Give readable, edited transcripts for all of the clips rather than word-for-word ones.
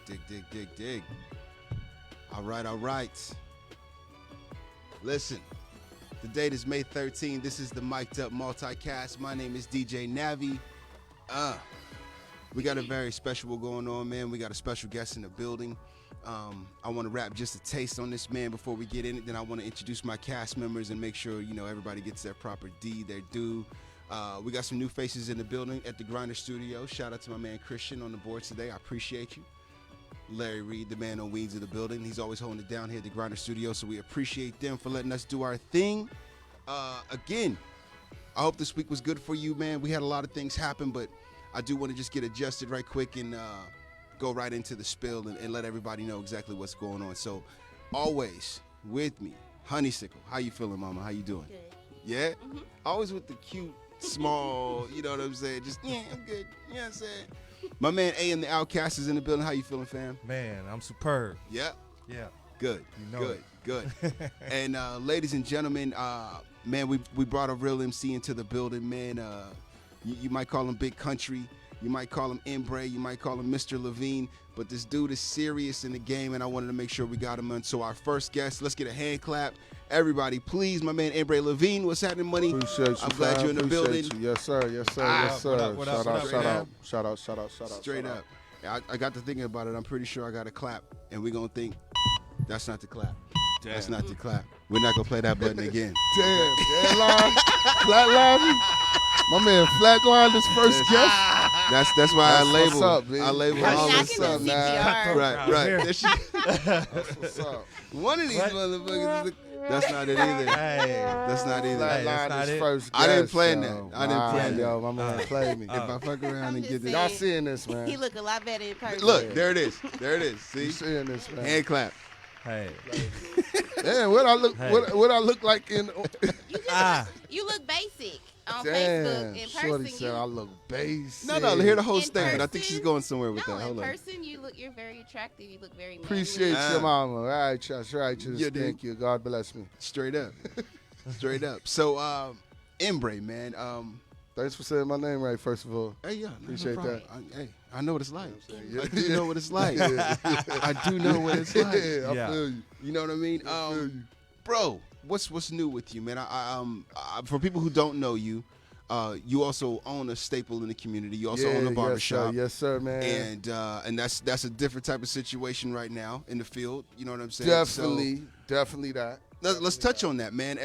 Dig. All right. Listen, the date is May 13th. This is the Mic'd Up MultiCast. My name is DJ Navi. We got a very special one going on, man. We got a special guest in the building. I want to wrap just a taste on this, man, before we get in it. Then I want to introduce my cast members and make sure, everybody gets their proper their due. We got some new faces in the building at the Grinder Studio. Shout out to my man Christian on the boards today. I appreciate you. Larry Reed, the man on wings of the building. He's always holding it down here at the Grinder Studio, so we appreciate them for letting us do our thing. Again, I hope this week was good for you, man. We had a lot of things happen, but I do want to just get adjusted right quick and go right into the spill and let everybody know exactly what's going on. So, always with me, Honeysiccle. How you feeling, mama? How you doing? Good. Yeah? Mm-hmm. Always with the cute, small, you know what I'm saying? Just, yeah, I'm good. You know what I'm saying? My man A and the Outkast is in the building. How you feeling, fam? Man, I'm superb. Yeah? Yeah. Good. You know Good. And ladies and gentlemen, man, we brought a real MC into the building, man. You might call him Big Country. You might call him Embrae. You might call him Mr. LeVeen. But this dude is serious in the game, and I wanted to make sure we got him on. So our first guest, let's get a hand clap. Everybody, please, my man Embrae LeVeen. What's happening, money? Appreciate you. I'm glad you're in the building. You. Yes, sir. What up? Shout out. Straight up. I got to thinking about it. I'm pretty sure I got to clap, and we're going to think, that's not the clap. Damn. That's not the clap. We're not going to play that button again. Damn. Flatline. My man Flatline, this first guest. That's why That's what's up, man. I label I all mean, I this can stuff. do CPR. Right. That's what's up. One of these What? motherfuckers. That's not it either. Hey. That's not either. Hey, Flatline, that's not this it. first guest. I didn't plan yo. that. I didn't plan that. Yo, my man played me. If I fuck around I'm and just get this. Y'all saying. seeing this, man? He look a lot better in person. Look, there it is. See? You seeing this, man? Hand clap. Hey. Man, what I look, Hey. what I look like in? You look basic on Damn, Facebook. In Shorty person, said I look basic. No, hear the whole In statement. I think person? she's going somewhere with no, that. Hold in on. person you're very attractive. You look very manly. Appreciate Ah. your mama. All right, Josh. Right, just Yeah, dude. thank you. God bless me. Straight up. So, Embrae, man. Thanks for saying my name right, first of all. Hey, yeah. Appreciate problem. I know what it's like. Yeah. I do know what it's like. I do know what it's like. Yeah, I Yeah. feel you. You know what I mean? I feel you. Bro, what's new with you, man? For people who don't know you, you also own a staple in the community. You also own a barbershop. Yes, sir, man. And that's a different type of situation right now in the field. You know what I'm saying? Definitely that. Let's touch on that, man.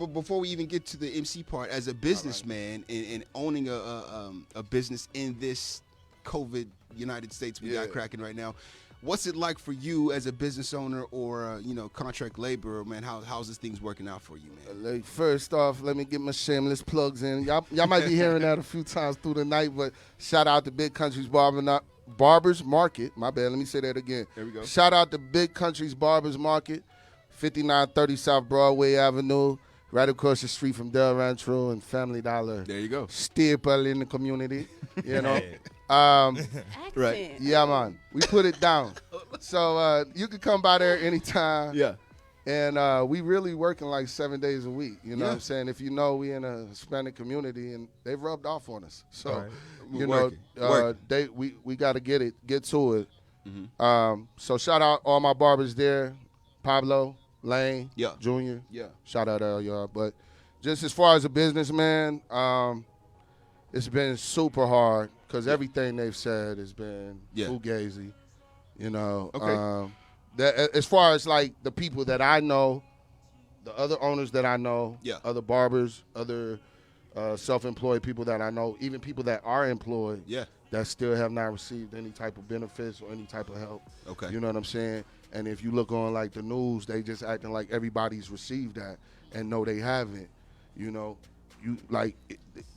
But before we even get to the MC part, as a businessman and owning a business in this COVID United States we got cracking right now, what's it like for you as a business owner or contract laborer, man? How's this thing's working out for you, man? Like, first off, let me get my shameless plugs in. Y'all might be hearing that a few times through the night, but shout out to Big Country's Barbers Market. My bad, let me say that again. There we go. Shout out to Big Country's Barbers Market, 5930 South Broadway Avenue, right across the street from Del Rancho and Family Dollar. There you go. Staple in the community, you know. Hey. Accent. Right. Yeah, man. We put it down. So you can come by there anytime. Yeah. And we really working like 7 days a week. You know Yeah. what I'm saying? If you know, we in a Hispanic community, and they've rubbed off on us. So, Right. you Working. know, we got to get to it. Mm-hmm. So shout out all my barbers there, Pablo, Lane, Yeah. Junior. Yeah. Shout out all y'all. But just as far as a businessman, it's been super hard because everything they've said has been fugazi. You know. Okay. That as far as like the people that I know, the other owners that I know, other barbers, other self-employed people that I know, even people that are employed, that still have not received any type of benefits or any type of help. Okay. You know what I'm saying? And if you look on like the news, they just acting like everybody's received that, and no, they haven't. You know, you like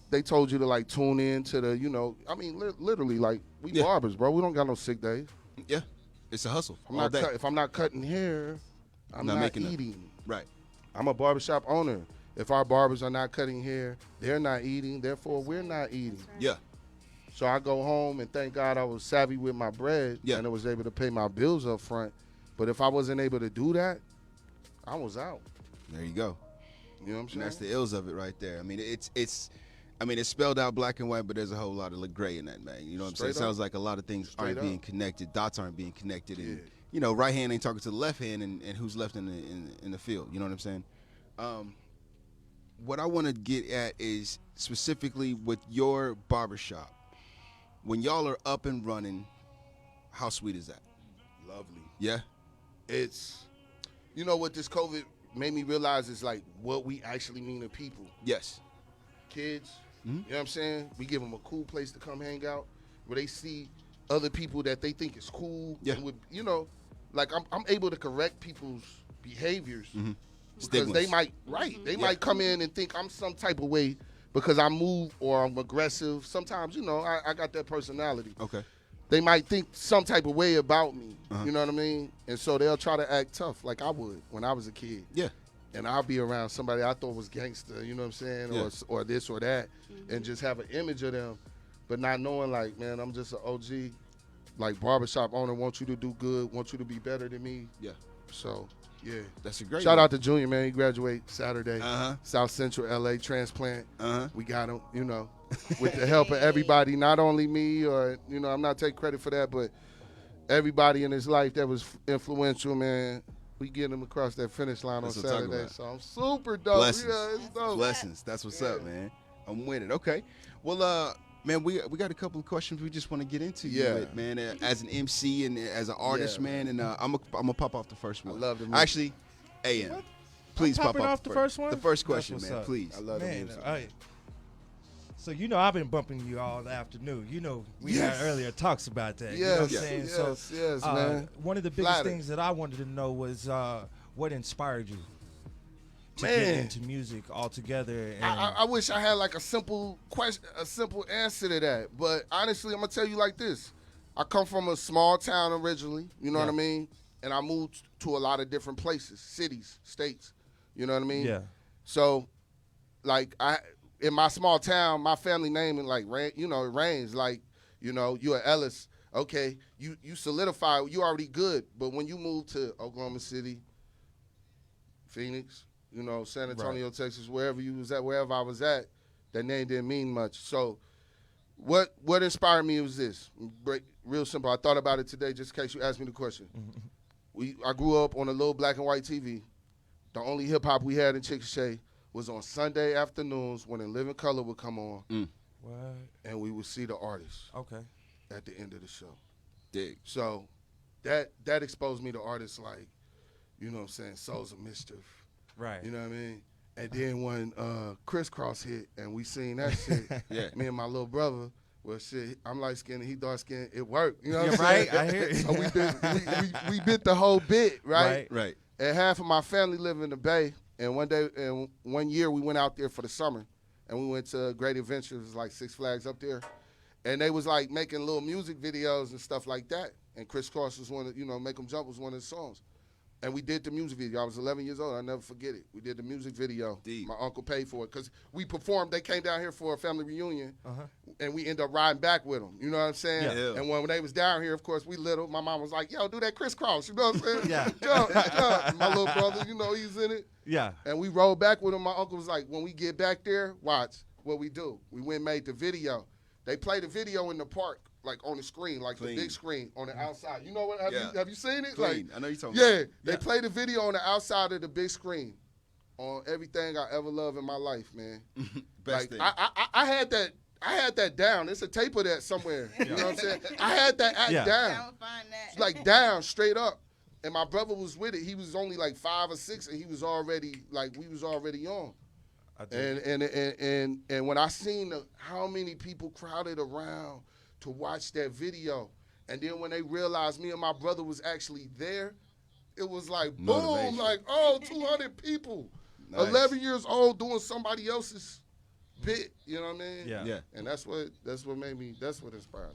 they told you to like tune in to the, you know, I mean, literally like we barbers, bro. We don't got no sick days. Yeah. It's a hustle. If I'm not cutting hair, I'm not making eating. Right. I'm a barbershop owner. If our barbers are not cutting hair, they're not eating. Therefore, we're not eating. Yeah. So I go home and thank God I was savvy with my bread and I was able to pay my bills up front. But if I wasn't able to do that, I was out. There you go. You know what I'm saying? And that's the ills of it right there. I mean, it's I mean, it's spelled out black and white, but there's a whole lot of gray in that, man. You know what I'm saying? It sounds like a lot of things aren't being connected. Dots aren't being connected. And, you know, right hand ain't talking to the left hand and who's left in the field. You know what I'm saying? What I want to get at is specifically with your barbershop. When y'all are up and running, how sweet is that? Lovely. Yeah? It's, you know what this COVID made me realize is like what we actually mean to people. Yes. Kids, you know what I'm saying? We give them a cool place to come hang out where they see other people that they think is cool. Yeah. And you know, like I'm able to correct people's behaviors because they might, they might come in and think I'm some type of way because I move or I'm aggressive. Sometimes, you know, I got that personality. Okay. They might think some type of way about me. You know what I mean? And so they'll try to act tough like I would when I was a kid. Yeah. And I'll be around somebody I thought was gangster, you know what I'm saying, or this or that, and just have an image of them, but not knowing, like, man, I'm just an OG, like, barbershop owner, want you to do good, want you to be better than me. Yeah. So, yeah. That's a great Shout out to Junior, man. He graduate Saturday. South Central LA transplant. We got him, you know, with the help of everybody, not only me or, you know, I'm not taking credit for that, but everybody in his life that was influential, man. We get him across that finish line on Saturday, so I'm super dope. Blessings. Yeah, it's dope. Blessings. That's what's up, man. I'm winning. Okay. Well, man, we got a couple of questions we just want to get into you with, man. As an MC and as an artist, man, and I'm gonna pop off the first one. I love the music. Actually, AM, please pop off the first one. The first question, man, up. please. I love the music. So, you know, I've been bumping you all afternoon. You know, we had earlier talks about that. You know what I'm saying? Yes, man. One of the biggest things that I wanted to know was what inspired you to get into music altogether. And I wish I had like a simple question, a simple answer to that. But honestly, I'm gonna tell you like this: I come from a small town originally. You know what I mean? And I moved to a lot of different places, cities, states. You know what I mean? Yeah. So, like in my small town, my family name like it rains. Like, you know, you are Ellis. Okay, you solidify. You already good. But when you move to Oklahoma City, Phoenix, you know, San Antonio, Texas, wherever you was at, wherever I was at, that name didn't mean much. So what inspired me was this. Real simple. I thought about it today just in case you asked me the question. I grew up on a little black and white TV. The only hip-hop we had in Chickasha was on Sunday afternoons when In Living Color would come on. What? And we would see the artists at the end of the show. Dig. So that exposed me to artists like, you know what I'm saying, Souls of Mischief. Right. You know what I mean? And then when Crisscross hit and we seen that shit, me and my little brother, well, shit, I'm light-skinned and he dark-skinned. It worked. You know what I'm saying? Right, I hear it. So we bit the whole bit, right? Right. And half of my family live in the Bay. And one year we went out there for the summer. And we went to Great Adventures, like Six Flags up there. And they was like making little music videos and stuff like that. And Crisscross was one of, you know, Make 'Em Jump was one of the songs. And we did the music video. I was 11 years old. I'll never forget it. We did the music video. Deep. My uncle paid for it because we performed. They came down here for a family reunion, and we ended up riding back with them. You know what I'm saying? Yeah. And when they was down here, of course, we little. My mom was like, yo, do that crisscross. You know what I'm saying? Yeah. Jump. My little brother, you know, he's in it. Yeah. And we rode back with him. My uncle was like, when we get back there, watch what we do. We went and made the video. They played the video in the park. Like on the screen, like Clean. the big screen on the outside. You know what? Have you seen it? Clean. Like, I know you're talking yeah, about. they played the video on the outside of the big screen on everything I ever loved in my life, man. Best like thing. I had that down. There's a tape of that somewhere. You know what I'm saying? I had that act down. I would find that. It's like down, straight up. And my brother was with it. He was only like 5 or 6, and he was already like we was already on. And when I seen how many people crowded around to watch that video, and then when they realized me and my brother was actually there, it was like boom, Motivation. like 200 people, Nice. 11 years old doing somebody else's bit. You know what I mean? Yeah. And that's what inspired me.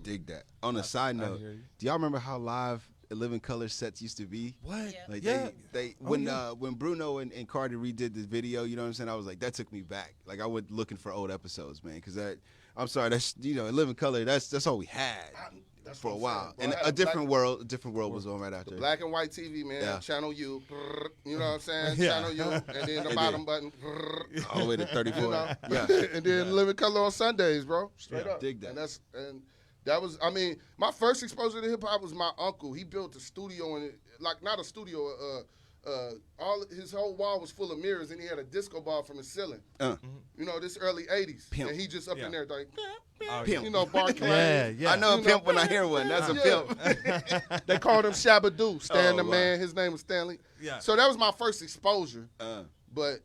Dig that. On a side note, hear you. do y'all remember how live Living Color sets used to be? What? Yeah. Like Yeah. they when Bruno and Cardi redid the video, you know what I'm saying? I was like, that took me back. Like I went looking for old episodes, man, because I'm sorry, that's, you know, Living Color, that's all we had. for a while. And a different world was on right after. Black and white TV, man. Yeah. Channel U. You know what I'm saying? Yeah. Channel U. And then the bottom button. All the way to 34. You know? Yeah. And then Living Color on Sundays, bro. Straight up. Dig that. And that was, I mean, my first exposure to hip hop was my uncle. He built a studio, and like not a studio, his whole wall was full of mirrors, and he had a disco ball from the ceiling. You know, this early 80s. Pimp. And he just up in there like, Pimp. you know, Barclay. Yeah. I know a pimp when I hear one. That's a pimp. They called him Shabba-Doo, Stan the Man. His name was Stanley. Yeah. So that was my first exposure. But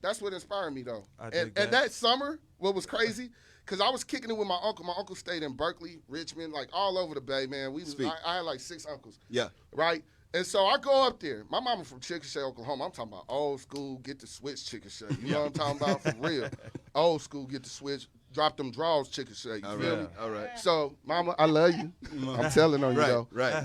that's what inspired me, though. And that summer, what was crazy, because I was kicking it with my uncle. My uncle stayed in Berkeley, Richmond, like all over the Bay, man. I had like 6 uncles. Yeah. Right? And so I go up there. My mama from Chickasha, Oklahoma. I'm talking about old school, get the switch Chickasha. You know what I'm talking about? For real. Old school, get the switch, drop them draws Chickasha. You feel me? All right. So, mama, I love you. I'm telling on you, though. Right.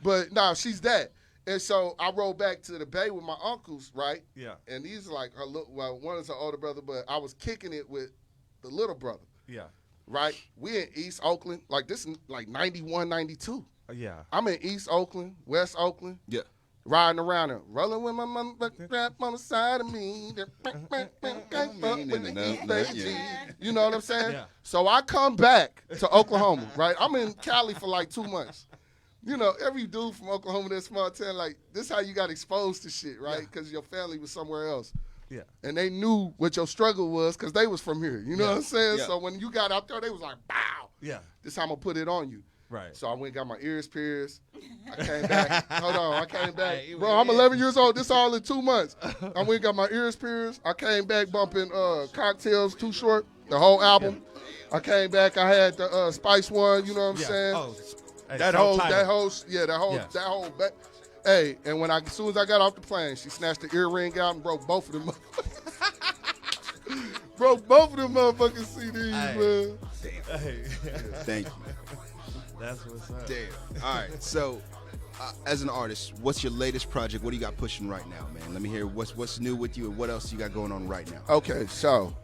But no, she's that. And so I rode back to the Bay with my uncles, right? Yeah. And these are like one is her older brother, but I was kicking it with the little brother. Yeah. Right? We in East Oakland. Like this is like 91, 92. Yeah. I'm in East Oakland, West Oakland. Yeah. Riding around and rolling with my mama rap on the side of me. You know what I'm saying? Yeah. So I come back to Oklahoma, right? I'm in Cali for like 2 months. You know, every dude from Oklahoma, that small town, like, this is how you got exposed to shit, right? Because your family was somewhere else. Yeah. And they knew what your struggle was because they was from here. You know what I'm saying? Yeah. So when you got out there, they was like, bow. Yeah. This time I'm going to put it on you. Right. So I went and got my ears pierced. I came back. Hold on. I came back. Bro, I'm 11 years old. This all in 2 months. I went and got my ears pierced. I came back bumping Cocktails Too Short, the whole album. Yeah. I came back. I had the Spice One. You know what I'm saying? Oh, that whole. Hey, and as soon as I got off the plane, she snatched the earring out and broke both of them. Broke both of them motherfucking CDs, man. Damn. Hey. Thank you. That's what's up. Damn. All right. So, as an artist, what's your latest project? What do you got pushing right now, man? Let me hear what's new with you and what else you got going on right now. Okay, so,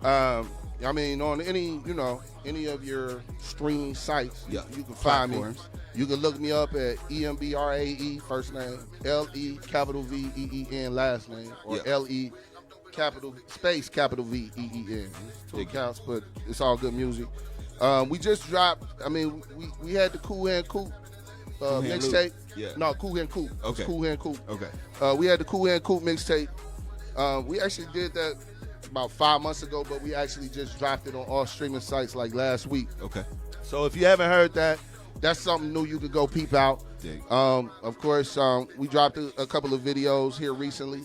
I mean, on any of your streaming sites, you can find me. You can look me up at EMBRAE, first name, LE capital VEEN, last name, or LE space capital VEEN. 2 accounts, but it's all good music. We just dropped. I mean, we had the Cool Hand Coop mixtape. Yeah. No, Cool Hand Coop. Okay. Cool Hand Coop. Okay. We had the Cool Hand Coop mixtape. We actually did that about 5 months ago, but we actually just dropped it on all streaming sites like last week. Okay. So if you haven't heard that, that's something new you could go peep out. Of course, we dropped a couple of videos here recently.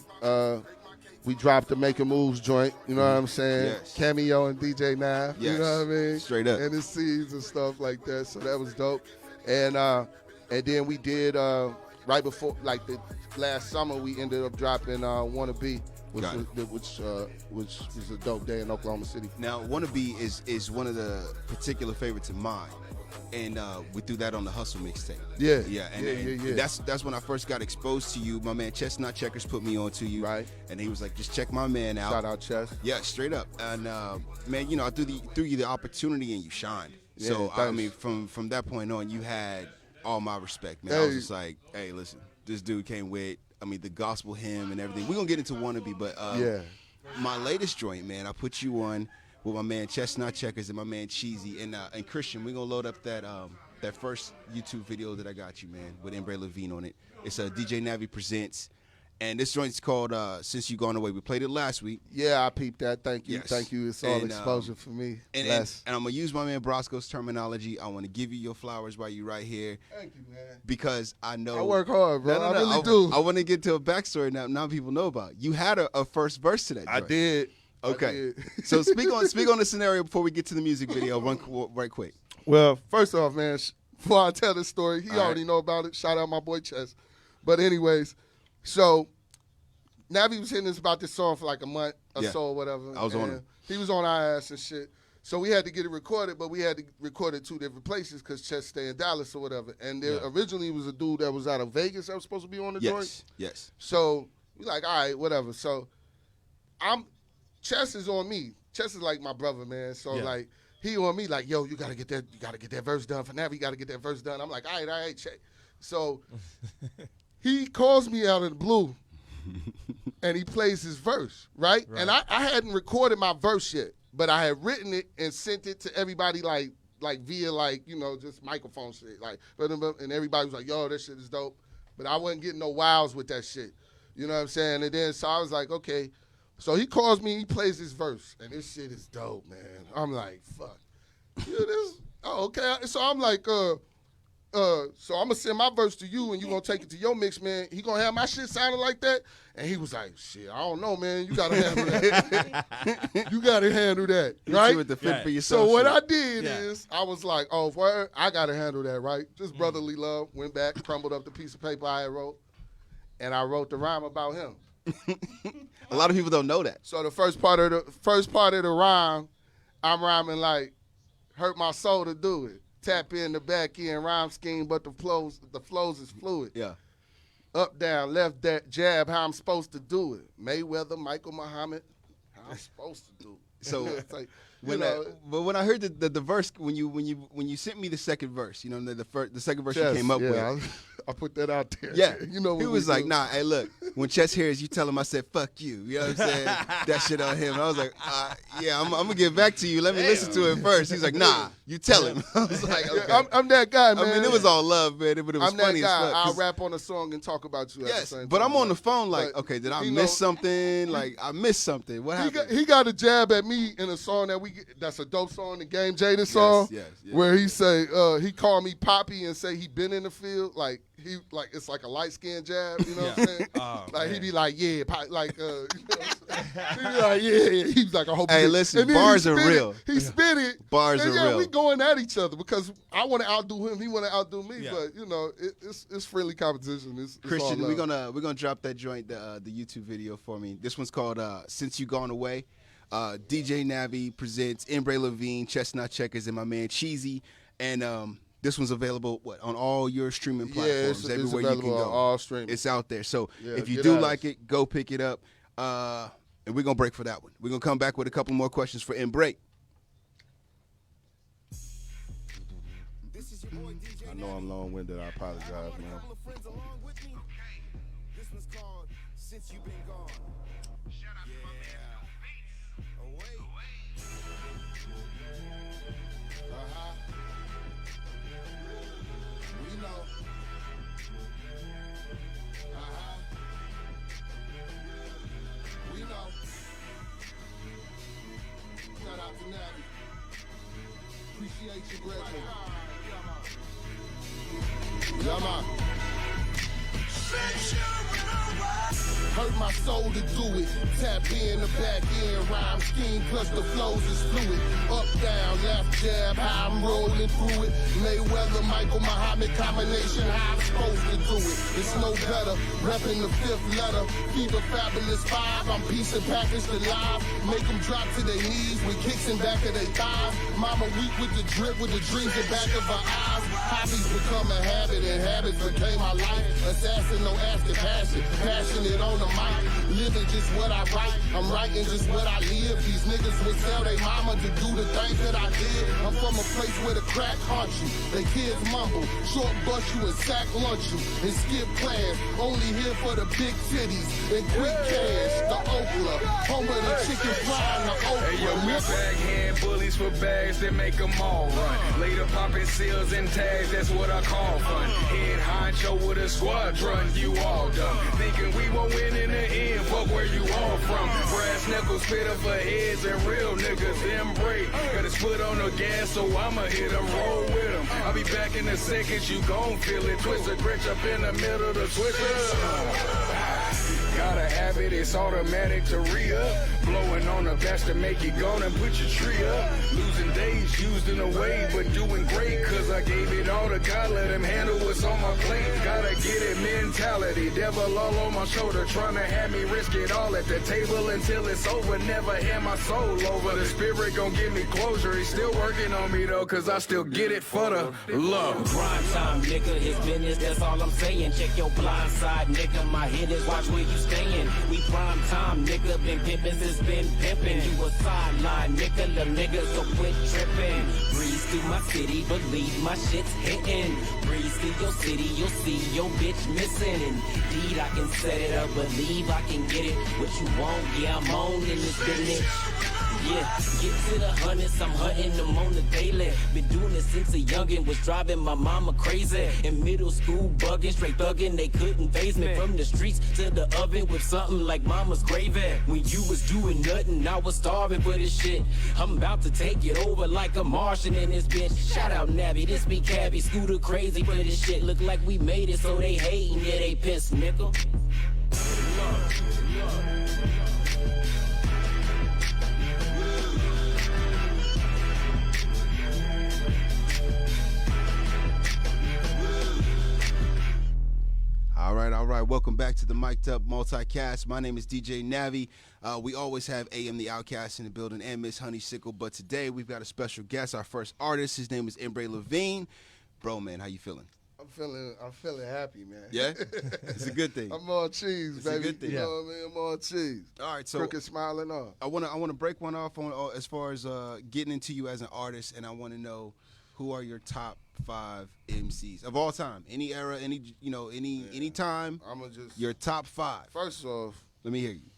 We dropped the Making Moves joint, you know what I'm saying? Yes. Cameo and DJ Navi, you know what I mean? Straight up. And the seeds and stuff like that, so that was dope. And then we did, right before, like the last summer, we ended up dropping Wanna Be, which was a dope day in Oklahoma City. Now, Wanna Be is one of the particular favorites of mine. And we threw that on the Hustle mixtape. Yeah. And that's when I first got exposed to you. My man Chestnut Checkers put me on to you. Right. And he was like, just check my man out. Shout out Chess. Yeah, straight up. And man, I threw you the opportunity and you shined. Yeah, so thanks. I mean, from that point on, you had all my respect, man. I was just like, hey, listen, this dude came with, the gospel hymn and everything. We're gonna get into Wanna Be, but my latest joint, man, I put you on with my man Chestnut Checkers and my man Cheesy and Christian. We're gonna load up that first YouTube video that I got you, man, with Embrae LeVeen on it. It's DJ Navi Presents, and this joint's called Since You Gone Away. We played it last week. Yeah, I peeped that. Thank you. Yes. Thank you. It's all exposure for me. And I'm gonna use my man Brosco's terminology. I want to give you your flowers while you right here. Thank you, man. Because I know I work hard, bro. I really do. I want to get to a backstory now people know about. You had a first verse to that joint. I did. Okay, so speak on the scenario before we get to the music video. Right quick. Well, first off, man, before I tell this story, he already know about it. Shout out my boy Chess. But anyways, so Navi was hitting us about this song for like a month or so or whatever. I was on it. He was on our ass and shit. So we had to get it recorded, but we had to record it 2 different places because Chess stay in Dallas or whatever. And there originally was a dude that was out of Vegas that was supposed to be on the joint. Yes. So we like, all right, whatever. So Chess is on me. Chess is like my brother, man. So like he on me like, yo, you gotta get that verse done for Navi. You gotta get that verse done. I'm like, all right, check. So he calls me out of the blue, and he plays his verse, right? And I hadn't recorded my verse yet, but I had written it and sent it to everybody like via just microphone shit, and everybody was like, yo, that shit is dope. But I wasn't getting no wows with that shit. You know what I'm saying? And then so I was like, okay. So he calls me, he plays his verse, and this shit is dope, man. I'm like, fuck. Okay. So I'm like, so I'm gonna send my verse to you, and you gonna take it to your mix, man. He gonna have my shit sounding like that? And he was like, shit, I don't know, man. You gotta handle that. You gotta handle that, right? You with the fit for yourself. So what I did is, I was like, oh, word, I gotta handle that, right? Just brotherly love. Went back, crumbled up the piece of paper I had wrote, and I wrote the rhyme about him. A lot of people don't know that. So the first part of the rhyme, I'm rhyming like, hurt my soul to do it. Tap in the back end rhyme scheme, but the flows is fluid. Yeah. Up, down, left, that jab, how I'm supposed to do it. Mayweather, Michael Muhammad, how I'm supposed to do it. So it's like, but when I heard the verse, when you sent me the second verse, the second verse you came up with. I put that out there. Yeah. He was like, nah, hey, look, when Chess hears you tell him I said, fuck you. You know what I'm saying? That shit on him. And I was like, yeah, I'm going to get back to you. Let me listen to it first. He's like, nah, you tell him. I was like, okay. Yeah, I'm that guy, man. I mean, it was all love, man, but it was funny that guy. as fuck. I'll rap on a song and talk about you at the same time. But I'm on the phone like, okay, did I miss something? Like, I missed something. What happened? He got a jab at me in a song that's a dope song, the Game Jada song, where he say, he called me Poppy and say he been in the field, it's like a light-skinned jab, you know what I'm saying? He be like, yeah, like, you know he be like, yeah. He was like, I hope. Hey, listen, bars are real. He spit it. Bars are real. We going at each other because I want to outdo him, he want to outdo me, but it's friendly competition. It's Christian, we're gonna drop that joint, the YouTube video for me. This one's called "Since You Gone Away." DJ Navi presents Embrae LeVeen, Chestnut Checkers, and my man Cheesy, and this one's available on all your streaming platforms, everywhere you can go. On all streaming. It's out there. So if you do like it, go pick it up. And we're gonna break for that one. We're gonna come back with a couple more questions for Embrae. I know I'm long-winded. I apologize, man. This one's called Since You've Been Gone. We know. We know. Shout out to Navi. Appreciate you, brethren. Yeah, man. Hurt my soul to do it. Tap in the back end, rhyme scheme, plus the flows is fluid. Up, down, left, jab, how I'm rolling through it. Mayweather, Michael Muhammad combination, how I'm supposed to do it. It's no better. Repping the fifth letter. Fever Fabulous 5. I'm piecing packaged alive. Make them drop to their knees with kicks in back of their thighs. Mama weak with the drip, with the dreams in back of her eyes. Hobbies become a habit, and habits became my life. Assassin, no asking passion. Passionate on the mic. Living just what I write. I'm writing just what I live. These niggas would sell their mama to do the things that I did. I'm from a place where the crack haunt you. They kids mumble. Short bust you and sack lunch you. And skip class. Only here for the big titties. And quick cash. The Oakland. Home of the chicken fry and the Oakland. Hey, yo, we backhand bullies for bags that make them all run. Later popping seals and tags, that's what I call fun. Head honcho with a squadron, you all done. Thinking we won't win in the end, fuck where you all from. Brass knuckles spit up for heads and real niggas Embrae. Got his foot on the gas, so I'ma hit him, roll with him. I'll be back in a second, you gon' feel it. Twist a grinch up in the middle, the twister. Gotta have it, it's automatic to re-up. Blowing on the batch to make it gone and put your tree up. Losing days, used in a way, but doing great. Cause I gave it all to God, let him handle what's on my plate. Gotta get it mentality. Devil all on my shoulder, trying to have me risk it all at the table until it's over. Never hand my soul over. The spirit gon' give me closure. He's still working on me though, cause I still get it for the love. Prime time, nigga, his business, that's all I'm saying. Check your blind side, nigga, my hitters, watch where you stayin'. We prime time, nigga, been pimpin' since been pimpin'. You a sideline, nigga, the nigga, so quit trippin'. Breeze through my city, believe my shit's hittin'. Breeze through your city, you'll see your bitch missing. Indeed, I can set it up, believe I can get it. What you want, yeah, I'm on in this business. Yeah, get to the hundreds, I'm hunting them on the daily. Been doing it since a youngin', was driving my mama crazy. In middle school, bugging, straight thugging, they couldn't phase me. From the streets to the oven with something like mama's gravy. When you was doing nothing, I was starving for this shit. I'm about to take it over like a Martian in this bitch. Shout out Navi, this be Cabby, Scooter crazy for this shit. Look like we made it, so they hating, yeah, they pissed, nigga. All right. Welcome back to the Mic'd Up Multicast. My name is DJ Navi. We always have AM the Outkast in the building and Miss Honeysiccle, but today we've got a special guest, our first artist. His name is Embrae LeVeen. Bro, man, how you feeling? I'm feeling happy, man. Yeah? It's a good thing. I'm on cheese, it's baby. A good thing. You know what I mean? I'm on cheese. All right, so crooked smiling on. I wanna break one off on as far as getting into you as an artist, and I want to know who are your top 5 MCs of all time, any era, any time. I'ma just your top 5. First off, let me hear you.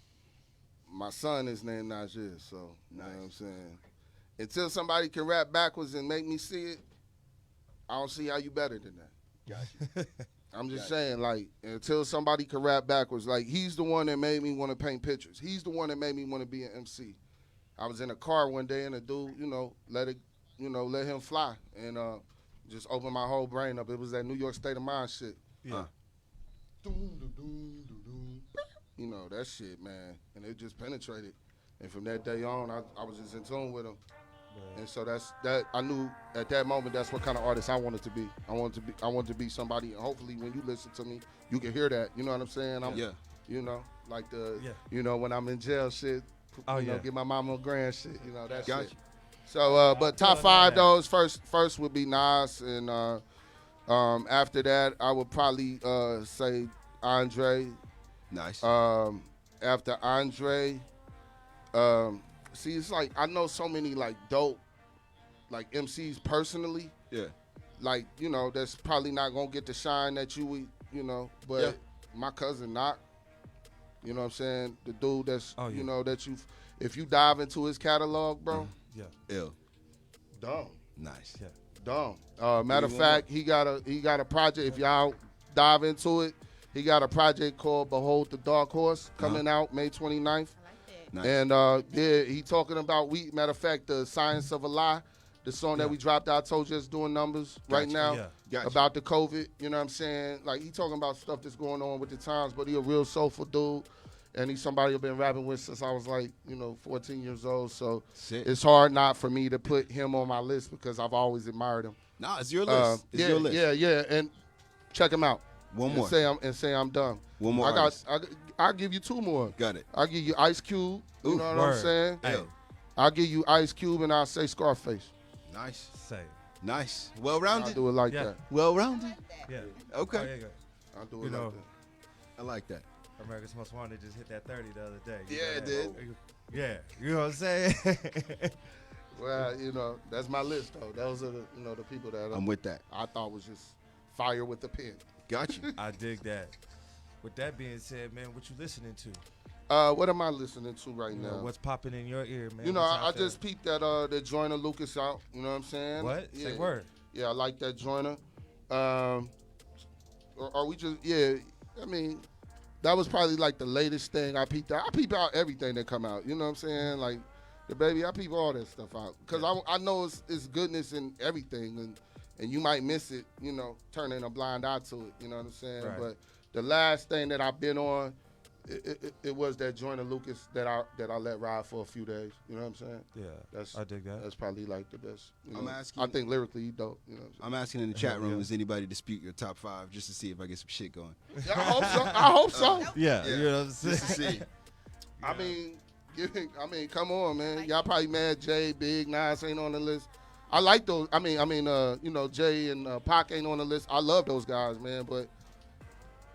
My son is named Najee, so you know what I'm saying. Until somebody can rap backwards and make me see it, I don't see how you better than that. Gotcha. I'm just saying, like, until somebody can rap backwards, like, he's the one that made me want to paint pictures. He's the one that made me want to be an MC. I was in a car one day and a dude, let him fly and just open my whole brain up. It was that New York State of Mind shit. Yeah. That shit, man. And it just penetrated. And from that day on, I was just in tune with him. Right. And so I knew at that moment that's what kind of artist I wanted to be. I wanted to be somebody, and hopefully when you listen to me, you can hear that. You know what I'm saying? When I'm in jail shit, get my mama a grand shit, that Gotcha. shit. So, but top 5 those first would be Nas, and after that I would probably say Andre. Nice. After Andre, it's like I know so many like dope like MCs personally. Yeah. Like that's probably not gonna get the shine that you but yeah. My cousin Knock. You know what I'm saying? The dude that's that if you dive into his catalog, bro. Yeah. Ill. Dumb. Nice. Yeah. Dumb. Matter of fact, he got a project. If y'all dive into it, he got a project called Behold the Dark Horse coming out May 29th. I like that. Nice. And he talking about matter of fact, the Science of a Lie, the song that we dropped out, told you it's doing numbers right now about the COVID. You know what I'm saying? Like he talking about stuff that's going on with the times, but he a real soulful dude. And he's somebody I've been rapping with since I was 14 years old. So it's hard not for me to put him on my list because I've always admired him. Nah, it's your list. Your list. Yeah. And check him out. One more. And say I'm done. One more. I'll give you 2 more. Got it. I'll give you Ice Cube. You know what I'm saying? Hey. I'll give you Ice Cube and I'll say Scarface. Nice. Say. Nice. Well-rounded. I'll do it like that. Well-rounded. Yeah. Okay. Oh, yeah, I'll do it like that. I like that. America's Most Wanted just hit that 30 the other day. Yeah, it did. Yeah, you know what I'm saying? Well, that's my list though. Those are the people that I'm with that. I thought was just fire with the pen. Got you. I dig that. With that being said, man, what you listening to? What am I listening to right now? What's popping in your ear, man? I just peeped that Joyner Lucas out. You know what I'm saying? What? Yeah. Say word. Yeah, I like that Joyner. Are we just? Yeah, I mean. That was probably like the latest thing I peeped out. I peep out everything that come out. You know what I'm saying? Like the baby, I peep all that stuff out because I know it's goodness in everything, and you might miss it. Turning a blind eye to it. You know what I'm saying? Right. But the last thing that I've been on, it was that joint of Lucas that I let ride for a few days. You know what I'm saying? Yeah, I dig that. That's probably like the best. I'm asking. I think lyrically he dope. You know what I'm asking in the chat room, does anybody dispute your top 5 just to see if I get some shit going? Yeah, I hope so. I hope so. Yeah, you know what I'm saying? Just to see. I mean, come on, man. Y'all probably mad Jay, Big, Nas ain't on the list. I like those. Jay and Pac ain't on the list. I love those guys, man. But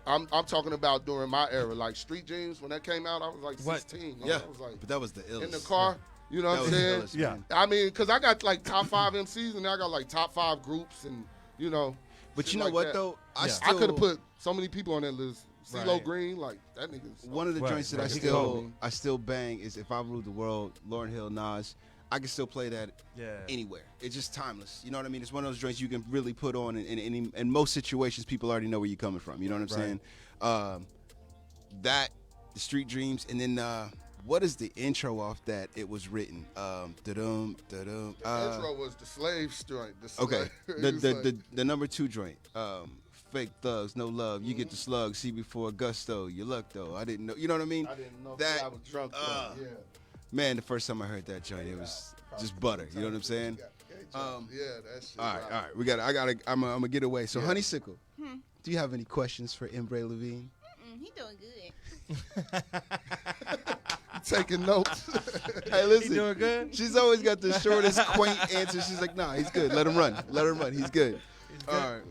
I'm talking about during my era, like Street Dreams when that came out. I was like 16. Yeah, I was like, but that was the illest. in the car. You know what I'm saying? Illest, yeah. man. I mean, because I got like top 5 MCs and I got like top 5 groups and But shit you know like what that. though? Yeah. I could have put so many people on that list. CeeLo Right. Green, like that nigga's. One of the Right, joints that right. I still bang is If I Ruled the World, Lauryn Hill, Nas. I can still play that anywhere. It's just timeless. You know what I mean? It's one of those joints you can really put on in most situations. People already know where you're coming from. You know what I'm saying? That, the Street Dreams, and then what is the intro off that? It was written. Da-dum, da-dum. The intro was the Slave joint. Okay. The number 2 joint. Fake thugs, no love. You get the slug. See before gusto. Your luck though. I didn't know. You know what I mean? I didn't know that I was drunk. Yeah. Man, the first time I heard that joint, it was just butter. You know what I'm saying? Yeah, that shit. All right. I'm gonna get away. So, Honeysiccle, do you have any questions for Embrae LeVeen? He doing good. Taking notes. Hey, listen. He doing good? She's always got the shortest, quaint answer. She's like, nah, he's good. Let him run. Let him run. He's good. All right.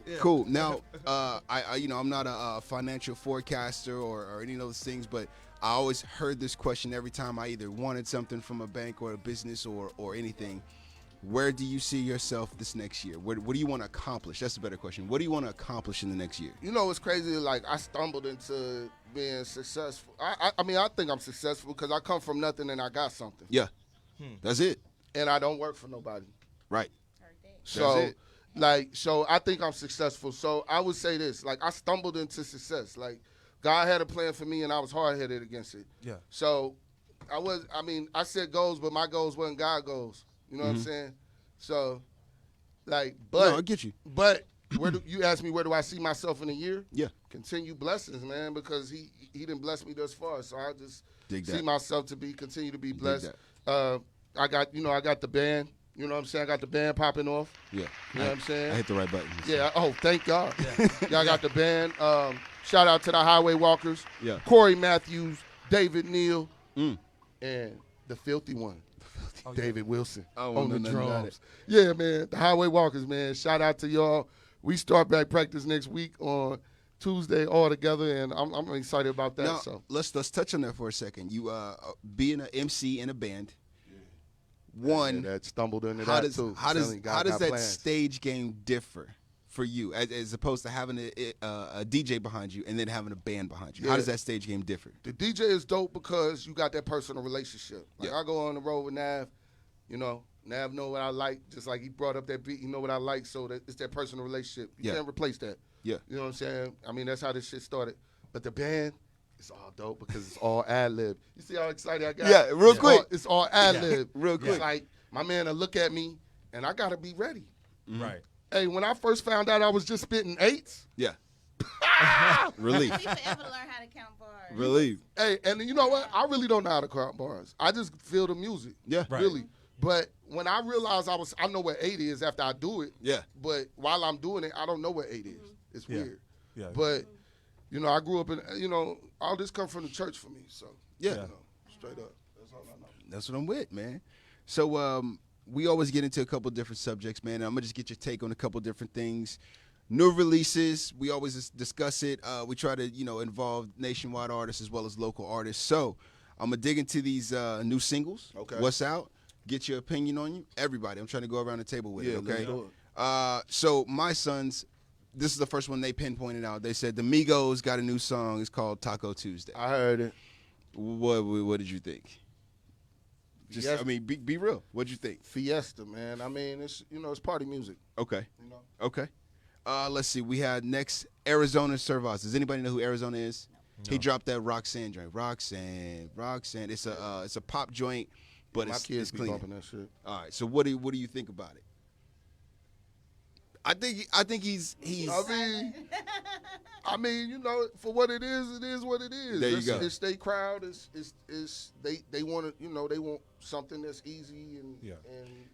Yeah. Cool. Now, I'm not a financial forecaster or any of those things, but I always heard this question every time I either wanted something from a bank or a business or anything. Where do you see yourself this next year? What do you want to accomplish? That's a better question. What do you want to accomplish in the next year? You know, it's crazy. Like, I stumbled into being successful. I think I'm successful because I come from nothing and I got something. Yeah. That's it. And I don't work for nobody. Right. So, so I think I'm successful. So I would say this, like, I stumbled into success. Like, God had a plan for me and I was hard-headed against it. Yeah. So I said goals, but my goals wasn't God goals. You know what I'm saying? So, like, but. No, I get you. But you asked me where do I see myself in a year? Yeah. Continue blessings, man, because he didn't bless me thus far. So I just Dig see that. myself to continue to be blessed. That. I got the band. You know what I'm saying? I got the band popping off. Yeah. You know what I'm saying? I hit the right button. Yeah. Oh, thank God. Y'all got the band. Shout out to the Highway Walkers. Yeah. Corey Matthews, David Neal, and the filthy one, David Wilson on the drums. Yeah, man. The Highway Walkers, man. Shout out to y'all. We start back practice next week on Tuesday all together, and I'm excited about that. Now, so let's touch on that for a second. You being an MC in a band. One, that stumbled into how that does too. how does that plans. Stage game differ for you as opposed to having a DJ behind you and then having a band behind you? How does that stage game differ? The DJ is dope because you got that personal relationship. Like I go on the road with Nav, Nav know what I like, just like he brought up that beat, you know what I like, so that it's that personal relationship. You can't replace that. Yeah. You know what I'm saying? I mean, that's how this shit started. But the band, it's all dope because it's all ad-lib. You see how excited I got? Yeah, real quick. It's all ad-lib. Real quick. It's like, my man will look at me, and I got to be ready. Right. Hey, when I first found out I was just spitting eights. Yeah. Relief. We forever learn how to count bars. Relief. Hey, and you know what? I really don't know how to count bars. I just feel the music. Yeah. Right. Really. But when I realized I know what 8 is after I do it. Yeah. But while I'm doing it, I don't know what 8 is. It's weird. Yeah. But, I grew up in, all this come from the church for me. So, Yeah. Straight up. That's all I know. That's what I'm with, man. So we always get into a couple different subjects, man. I'm going to just get your take on a couple different things. New releases, we always discuss it. We try to, involve nationwide artists as well as local artists. So I'm going to dig into these new singles. Okay. What's out? Get your opinion on you. Everybody. I'm trying to go around the table with it, okay? let's do it. So my sons, this is the first one they pinpointed out. They said the Migos got a new song. It's called Taco Tuesday. I heard it. What did you think? Just, Yes. I mean, be real. What'd you think? Fiesta, man. I mean, it's party music. Okay. Okay. Let's see. We had next Arizona Servaz. Does anybody know who Arizona is? No. He dropped that Roxanne joint. Roxanne. It's a pop joint, but my kids it's be clean. bumping that shit. All right. So what do you think about it? I think he's. I mean, you know, for what it is what it is. There you go. It's their crowd. They want to, you know, they want something that's easy and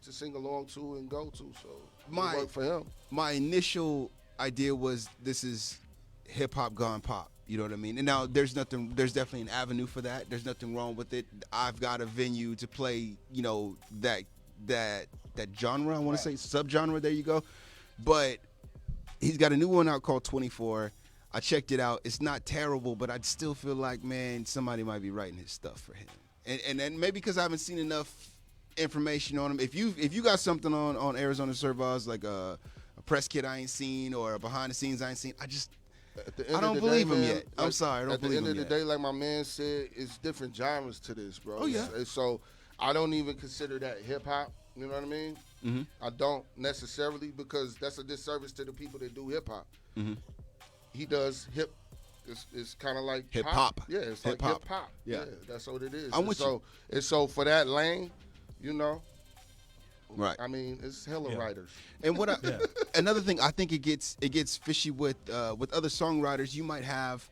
to sing along to and go to. So it worked for him. My initial idea was this is hip hop gone pop. You know what I mean? And now there's definitely an avenue for that. There's nothing wrong with it. I've got a venue to play, you know, that genre, I want to say, subgenre, there you go. But he's got a new one out called 24. I checked it out. It's not terrible, but I still feel like, man, somebody might be writing his stuff for him. And then maybe because I haven't seen enough information on him. If you got something on Arizona Servaz, like a press kit I ain't seen or a behind the scenes I ain't seen, I don't believe him yet. I'm sorry, I don't believe him yet. At the end of the day, like my man said, it's different genres to this, bro. Oh, yeah. So I don't even consider that hip hop. You know what I mean? Mm-hmm. I don't necessarily, because that's a disservice to the people that do hip hop. Mm-hmm. He does hip. It's kind of like hip hop. Yeah, it's like hip hop. Yeah, that's what it is. I'm with you. And so for that lane, you know. Right. I mean, it's hella writers. And another thing, I think it gets fishy with other songwriters. You might have,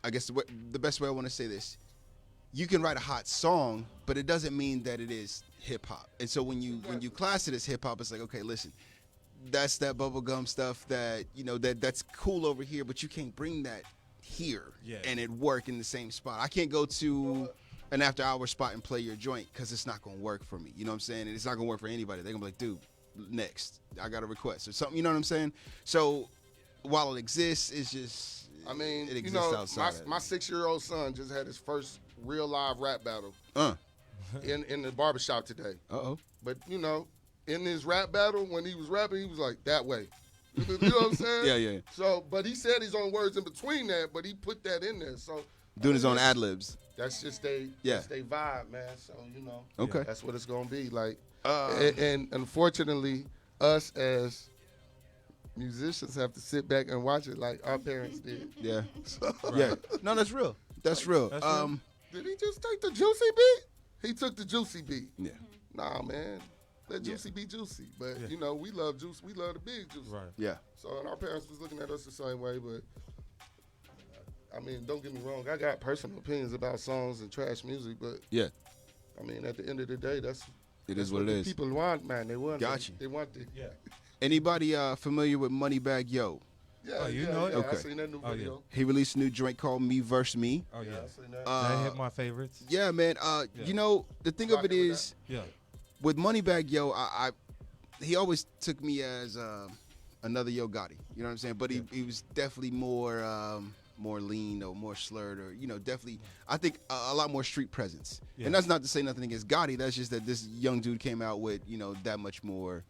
I guess the best way I want to say this, you can write a hot song, but it doesn't mean that it is hip hop. And so when you class it as hip hop, it's like, okay, listen, that's that bubblegum stuff that, you know, that's cool over here, but you can't bring that here and it work in the same spot. I can't go to an after hour spot and play your joint because it's not going to work for me. You know what I'm saying? And it's not going to work for anybody. They're going to be like, dude, next. I got a request or something. You know what I'm saying? So while it exists, it's just, I mean, it exists, you know, outside. my 6-year-old son just had his first real live rap battle in the barbershop today. Uh-oh. But, you know, in his rap battle, when he was rapping, he was like, that way. You know what I'm saying? Yeah. So, but he said his own words in between that, but he put that in there. So doing his own ad-libs. That's just they vibe, man. So, you know, okay, that's what it's going to be. Like, and unfortunately, us as musicians have to sit back and watch it like our parents did. Yeah. Yeah. No, that's real. That's real. Did he just take the juicy beat? He took the juicy beat. Yeah. Nah, man. Let juicy be juicy. But, you know, we love juice. We love the big juice. Right. Yeah. So, and our parents was looking at us the same way, but I mean, don't get me wrong. I got personal opinions about songs and trash music, but I mean, at the end of the day, that's what it is. People want, man. They want. They want the. Yeah. Anybody familiar with Moneybagg Yo? Yeah. You know it? Yeah, Okay. I seen that new video. He released a new joint called Me Versus Me. Oh yeah. I seen that. That hit my favorites. Yeah, man. You know, the thing of it is, with Moneybagg Yo, he always took me as another Yo Gotti. You know what I'm saying? But he was definitely more lean or more slurred, or, you know, definitely, I think a lot more street presence. And that's not to say nothing against Gotti. That's just that this young dude came out with, you know, that much more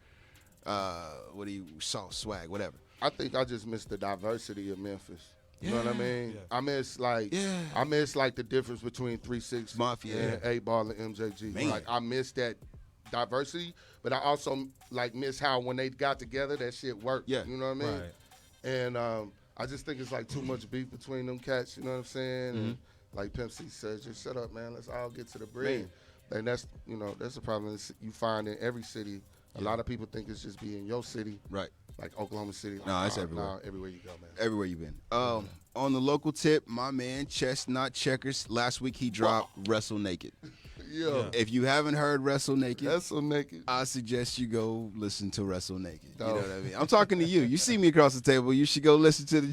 soft swag, whatever. I think I just miss the diversity of Memphis. You know what I mean? Yeah. I miss like the difference between 3 6 Mafia and 8 Ball and MJG. Man. Like, I miss that diversity, but I also like miss how when they got together that shit worked. Yeah. You know what I mean? Right. And I just think it's like too much beef between them cats, you know what I'm saying? And like Pimp C says, just shut up, man. Let's all get to the bread. And that's, you know, that's a problem you find in every city. A lot of people think it's just be in your city. Right. Like Oklahoma City. Like, no, it's everywhere. Nah, everywhere you go, man. Everywhere you been. On the local tip, my man Chestnut Checkers, last week he dropped Wrestle Naked. Yeah. If you haven't heard Wrestle Naked, I suggest you go listen to Wrestle Naked. You know what I mean? I'm talking to you. You see me across the table. You should go listen to the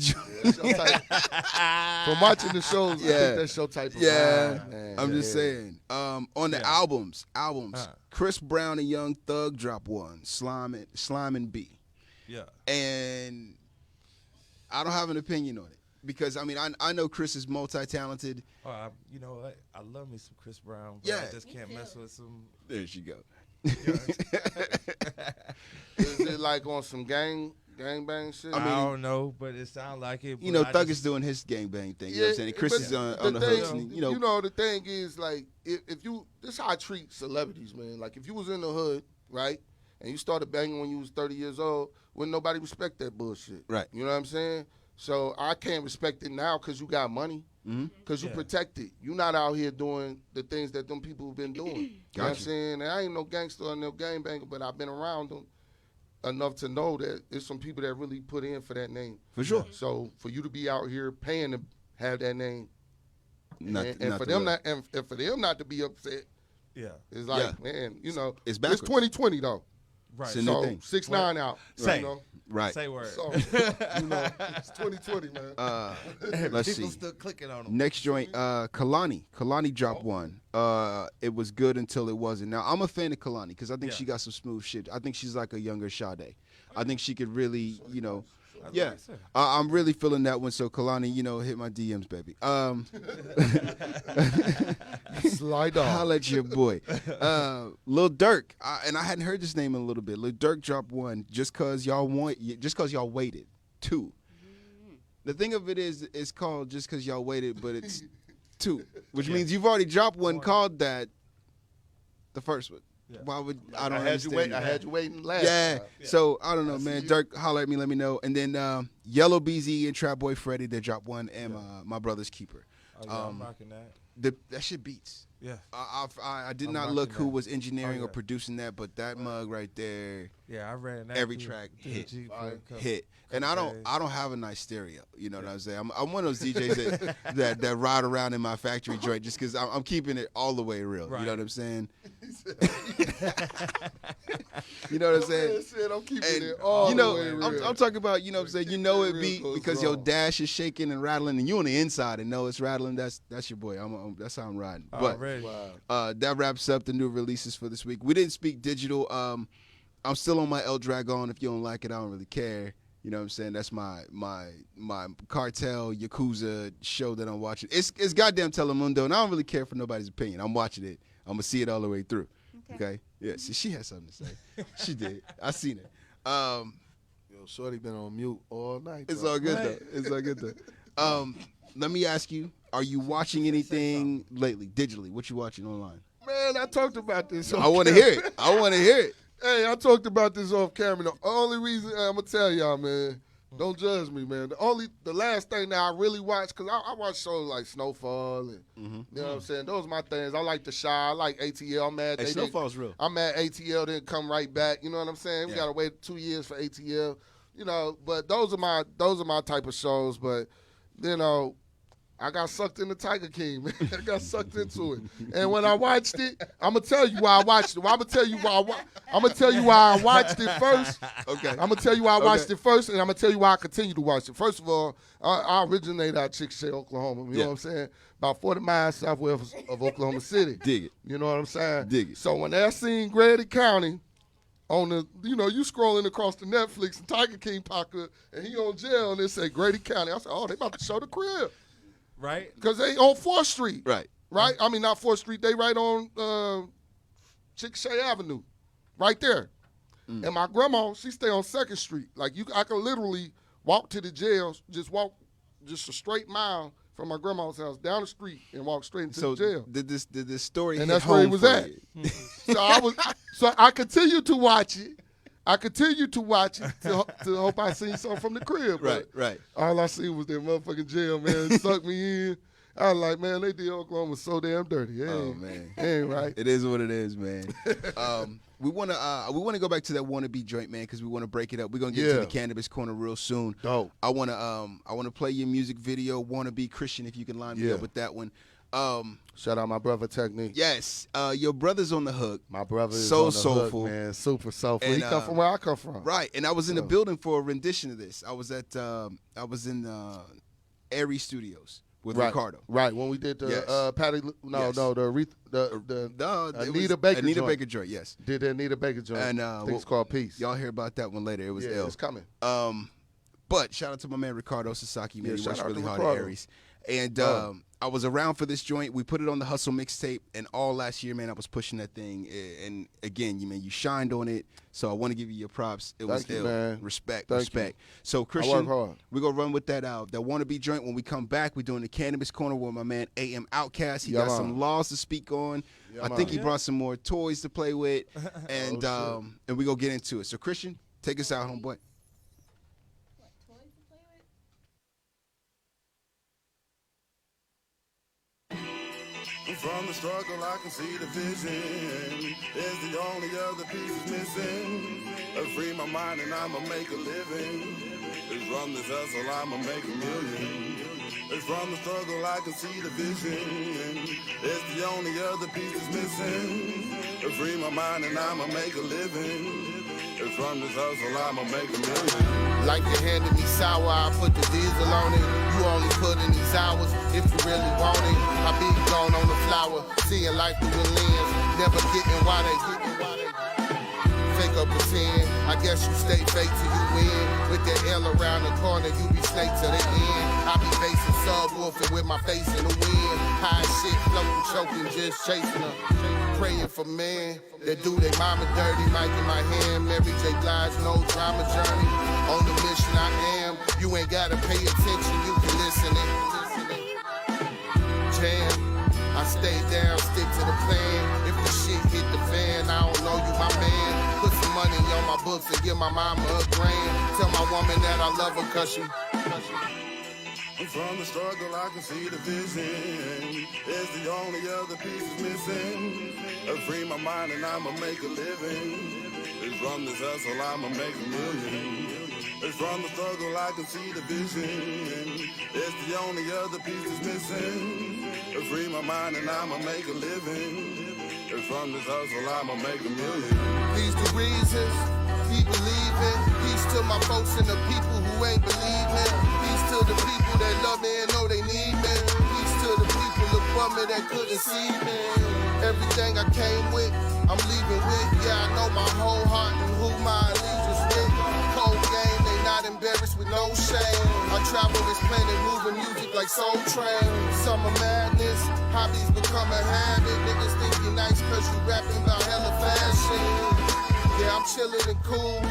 From watching the shows, I think that's your type of vibe, man. I'm just saying. On the albums, Chris Brown and Young Thug drop one, Slime and B. Yeah. And I don't have an opinion on it. Because, I mean, I know Chris is multi-talented. Oh, you know what? I love me some Chris Brown, but I just can't mess with some. There she go. Is it like on some gang bang shit? I don't know, but it sounds like it. You know, Thug is doing his gang bang thing. You know what I'm saying? Chris is on the hooks. And, you know, the thing is, like, if you, this is how I treat celebrities, man. Like, if you was in the hood, right, and you started banging when you was 30 years old, wouldn't nobody respect that bullshit. Right. You know what I'm saying? So I can't respect it now because you got money, because you protect it. You're not out here doing the things that them people have been doing. You know what I'm saying? And I ain't no gangster or no gang banger, but I've been around them enough to know that there's some people that really put in for that name. For sure. So for you to be out here paying to have that name, and for them not to be upset, it's like, man, you know, it's 2020 though. Right. So 6ix9ine out. Say. You know? Right. Say word. So, you know, it's 2020, man. Let's People see. still clicking on them. Next joint, Kalani. Kalani dropped one. It was good until it wasn't. Now, I'm a fan of Kalani because I think she got some smooth shit. I think she's like a younger Sade. I think she could really, you know, I'm really feeling that one. So, Kalani, you know, hit my DMs, baby. Slide on. Holla at your boy. Lil Durk, and I hadn't heard this name in a little bit. Lil Durk dropped one, just cause y'all waited. 2. The thing of it is, it's called Just Cause Y'all Waited, but it's 2, which means you've already dropped one called that. The first one. Yeah. Why would I don't understand? I had you waiting last. Yeah. So I don't know, man. Dirk, holler at me, let me know. And then Yellow BZ and Trap Boy Freddy, they dropped one, and my brother's keeper. I'm rocking that. That shit beats. Yeah. I did not look who was engineering or producing that, but that mug right there. Yeah, I ran that. Every track hit. And I don't have a nice stereo. You know what I'm saying? I'm one of those DJs that ride around in my factory joint just because I'm keeping it all the way real. Right. You know what I'm saying? You know what I'm saying? I'm keeping it all the way real. I'm talking about, you know what I'm saying? You know it beat because your dash is shaking and rattling, and you on the inside and know it's rattling. That's your boy. That's how I'm riding. But that wraps up the new releases for this week. We didn't speak digital. I'm still on my El Dragon. If you don't like it, I don't really care. You know what I'm saying? That's my cartel Yakuza show that I'm watching. It's goddamn Telemundo, and I don't really care for nobody's opinion. I'm watching it. I'm gonna see it all the way through. Okay? Yeah. See, she has something to say. She did. I seen it. Yo, shorty been on mute all night. It's all good though. It's all good though. Let me ask you: are you watching anything lately, digitally? What you watching online? Man, I talked about this. I want to hear it. I want to hear it. Hey, I talked about this off camera. The only reason I'm gonna tell y'all, man, don't judge me, man. The last thing that I really watched, cause I watch shows like Snowfall and you know what I'm saying. Those are my things. I like The Shy. I like ATL. I'm mad. Snowfall's real. I'm mad ATL didn't come right back. You know what I'm saying? We gotta wait 2 years for ATL. You know, but those are my type of shows. But you know, I got sucked into Tiger King, man. I got sucked into it. And when I watched it, I'm going to tell you why I watched it. I'm going to tell you why I watched it first. Okay. I'm going to tell you why I watched it first, and I'm going to tell you why I continue to watch it. First of all, I originated out of Chickasha, Oklahoma. You know what I'm saying? About 40 miles southwest of Oklahoma City. Dig it. You know what I'm saying? Dig it. So when I seen Grady County on the, you scrolling across the Netflix, and Tiger King popped up, and he on jail, and they say Grady County. I said, oh, they about to show the crib. Right. Because they on 4th Street. Right. Right? I mean, not 4th Street. They right on Chickasha Avenue. Right there. And my grandma, she stay on 2nd Street. Like, I can literally walk to the jail, just a straight mile from my grandma's house down the street and walk straight into the jail. Did this story and hit that's where he home was for at. you? So I continued to watch it. To hope I seen something from the crib. Right. All I seen was that motherfucking jail, man. It sucked me in. I was like, man, they did Oklahoma so damn dirty. Man. Ain't right. It is what it is, man. We wanna go back to that wannabe joint, man, because we wanna break it up. We're gonna get to the cannabis corner real soon. Dope. I wanna play your music video, Wannabe Christian, if you can line me up with that one. Shout out my brother Technique. Yes, your brother's on the hook. My brother is so on the soulful, hook, man. Super soulful. And, he come from where I come from. Right, and I was in the building for a rendition of this. I was in Airy Studios with Ricardo. Right, when we did the Patty. The Anita Baker joint. Yes, did the Anita Baker joint. And I think it's called Peace. Y'all hear about that one later. It was ill. It's coming. But shout out to my man Ricardo Sasaki, man. He works really hard Ricardo. at Aries. And I was around for this joint. We put it on the Hustle mixtape, and all last year, man, I was pushing that thing. And again, you shined on it. So I want to give you your props. It was ill. Man. Respect. You. So Christian, we're gonna run with that wannabe joint. When we come back, we're doing the cannabis corner with my man Outkast. He got some laws to speak on. I think he brought some more toys to play with, and we gonna get into it. So Christian, take us out, homeboy. From the struggle, I can see the vision. It's the only other piece missing. I free my mind and I'ma make a living. It's from this hustle, I'ma make a million. It's from the struggle, I can see the vision. It's the only other piece missing. I free my mind and I'ma make a living. It's from this hustle, I'ma make a million. Like you handed me sour, I put the diesel on it. You only put in these hours if you really want it. I be gone on the flower, seeing life through the lens. Never getting why they fake or pretend. I guess you stay fake till you win. With that L around the corner, you be snake to the end. I be facing subwoofing with my face in the wind. High shit, floating, choking, just chasing her. Praying for men that do their mama dirty. Mic in my hand, Mary J. Blige, no drama journey. On the mission I am, you ain't gotta pay attention, you can listen in. Jam, I stay down, stick to the plan. If the shit hit the fan, I don't know you my man. Put some money on my books and give my mama a grand. Tell my woman that I love her cause she. From the struggle, I can see the vision. It's the only other piece missing. I free my mind and I'ma make a living. It's from this hustle, I'ma make a million. It's from the struggle, I can see the vision. It's the only other piece missing. I free my mind and I'ma make a living. It's from this hustle, I'ma make a million. These the reasons, he believing. Peace to my folks and the people who ain't believing. Peace to the people that love me and know they need me. Peace to the people above me that couldn't see me. Everything I came with, I'm leaving with. Yeah, I know my whole heart and who my allegiance with. Cold game, they not embarrassed with no shame. I travel this planet moving music like Soul Train. Summer madness, hobbies become a habit. Niggas think you nice cause you rapping about hella fashion. Yeah, I'm chillin' and cool.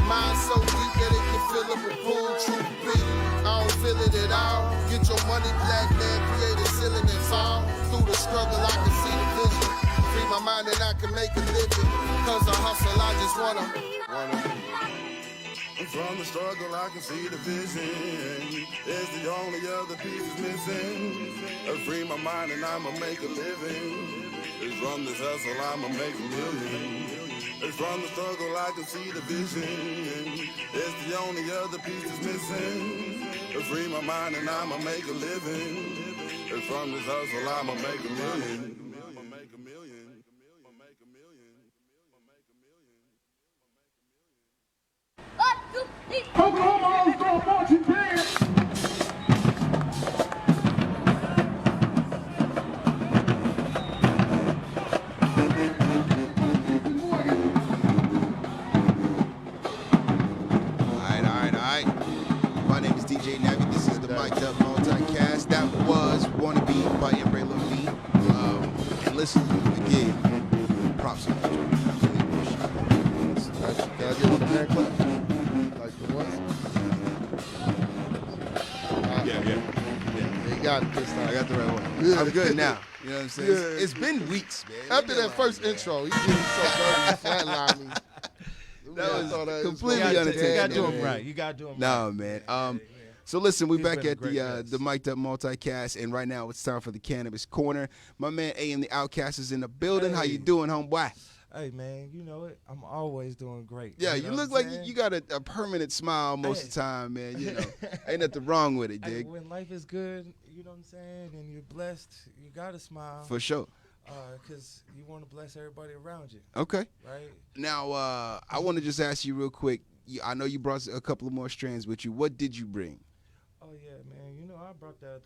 Mind so deep that it can fill up a pool. Truth be, I don't feel it at all. Get your money, black man, create a ceiling that's all. Through the struggle, I can see the vision. Free my mind and I can make a living. Cause I hustle, I just wanna. From the struggle, I can see the vision. It's the only other piece missing. I free my mind and I'ma make a living. It's from this hustle, I'ma make a million. It's from the struggle, I can see the vision. It's the only other piece missing. I free my mind and I'ma make a living. It's from this hustle, I'ma make a million. Oklahoma All-Star Marching Band. Alright. My name is DJ Navi. This is the Mic'd Up MultiCast. That was Wanna Be by Embrae LeVeen. And listen, again, props to you. Can I get one of the clap? Like the what? Yeah. You got it this time. I got the right one. Yeah. I'm good now. You know what I'm saying? Yeah. It's been weeks, man. After that first intro, he did me so dirty, flatlined me. That was completely You unintentional. gotta do him right. You gotta do him right. No, man. So listen, we're He's back been a at great the guest. Mic'd Up MultiCast, and right now it's time for the Cannabis Corner. My man A.M. the Outkast is in the building. How you Hey. doing, homeboy? Hey, man, you know it. I'm always doing great. Yeah, you know look what like I'm saying? you got a permanent smile most of the time, man. You know, ain't nothing wrong with it, Hey, dig? when life is good, you know what I'm saying, and you're blessed, you gotta smile. For sure. Because you want to bless everybody around you, Okay. right? Now, I want to just ask you real quick. I know you brought a couple of more strands with you. What did you bring? Oh yeah, man. You know I brought that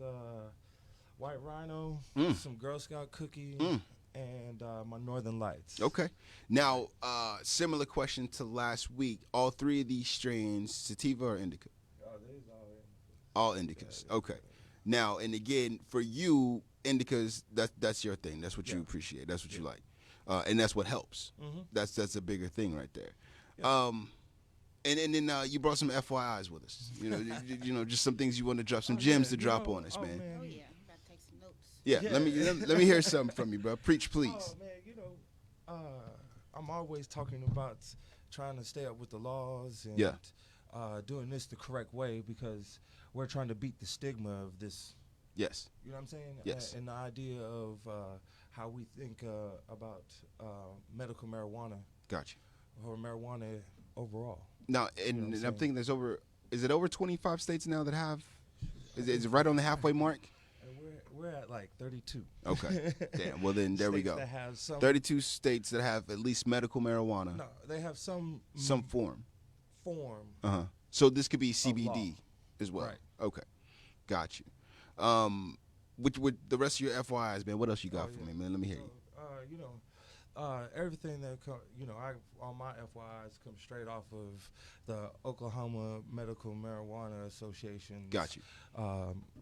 White Rhino, some Girl Scout cookie, and my Northern Lights. Okay. Now, similar question to last week. All three of these strains, sativa or indica? Oh, these all in. All indicas. Okay. Now, and again, for you, indicas, that's your thing. That's what you appreciate. That's what you like. And that's what helps. That's a bigger thing right there. And then you brought some FYIs with us. You know, just some things you want to drop, some gems to drop on us, man. Oh yeah, I'm about to take some notes. Yeah, let me hear something from you, bro. Preach, please. Oh man, you know, I'm always talking about trying to stay up with the laws and doing this the correct way because we're trying to beat the stigma of this Yes. You know what I'm saying? Yes. And the idea of how we think about medical marijuana. Gotcha. Or marijuana overall. Now, and I'm thinking is it over 25 states now that have, is it right on the halfway mark? We're at like 32. Okay. Damn. Well, then there we go. That have 32 states that have at least medical marijuana. No, they have some form. Form. So this could be CBD as well. Right. Okay. Got you. With the rest of your FYIs, man, what else you got for me, man? Let me hear you. You know, everything that all my FYIs come straight off of the Oklahoma Medical Marijuana Association. Got you.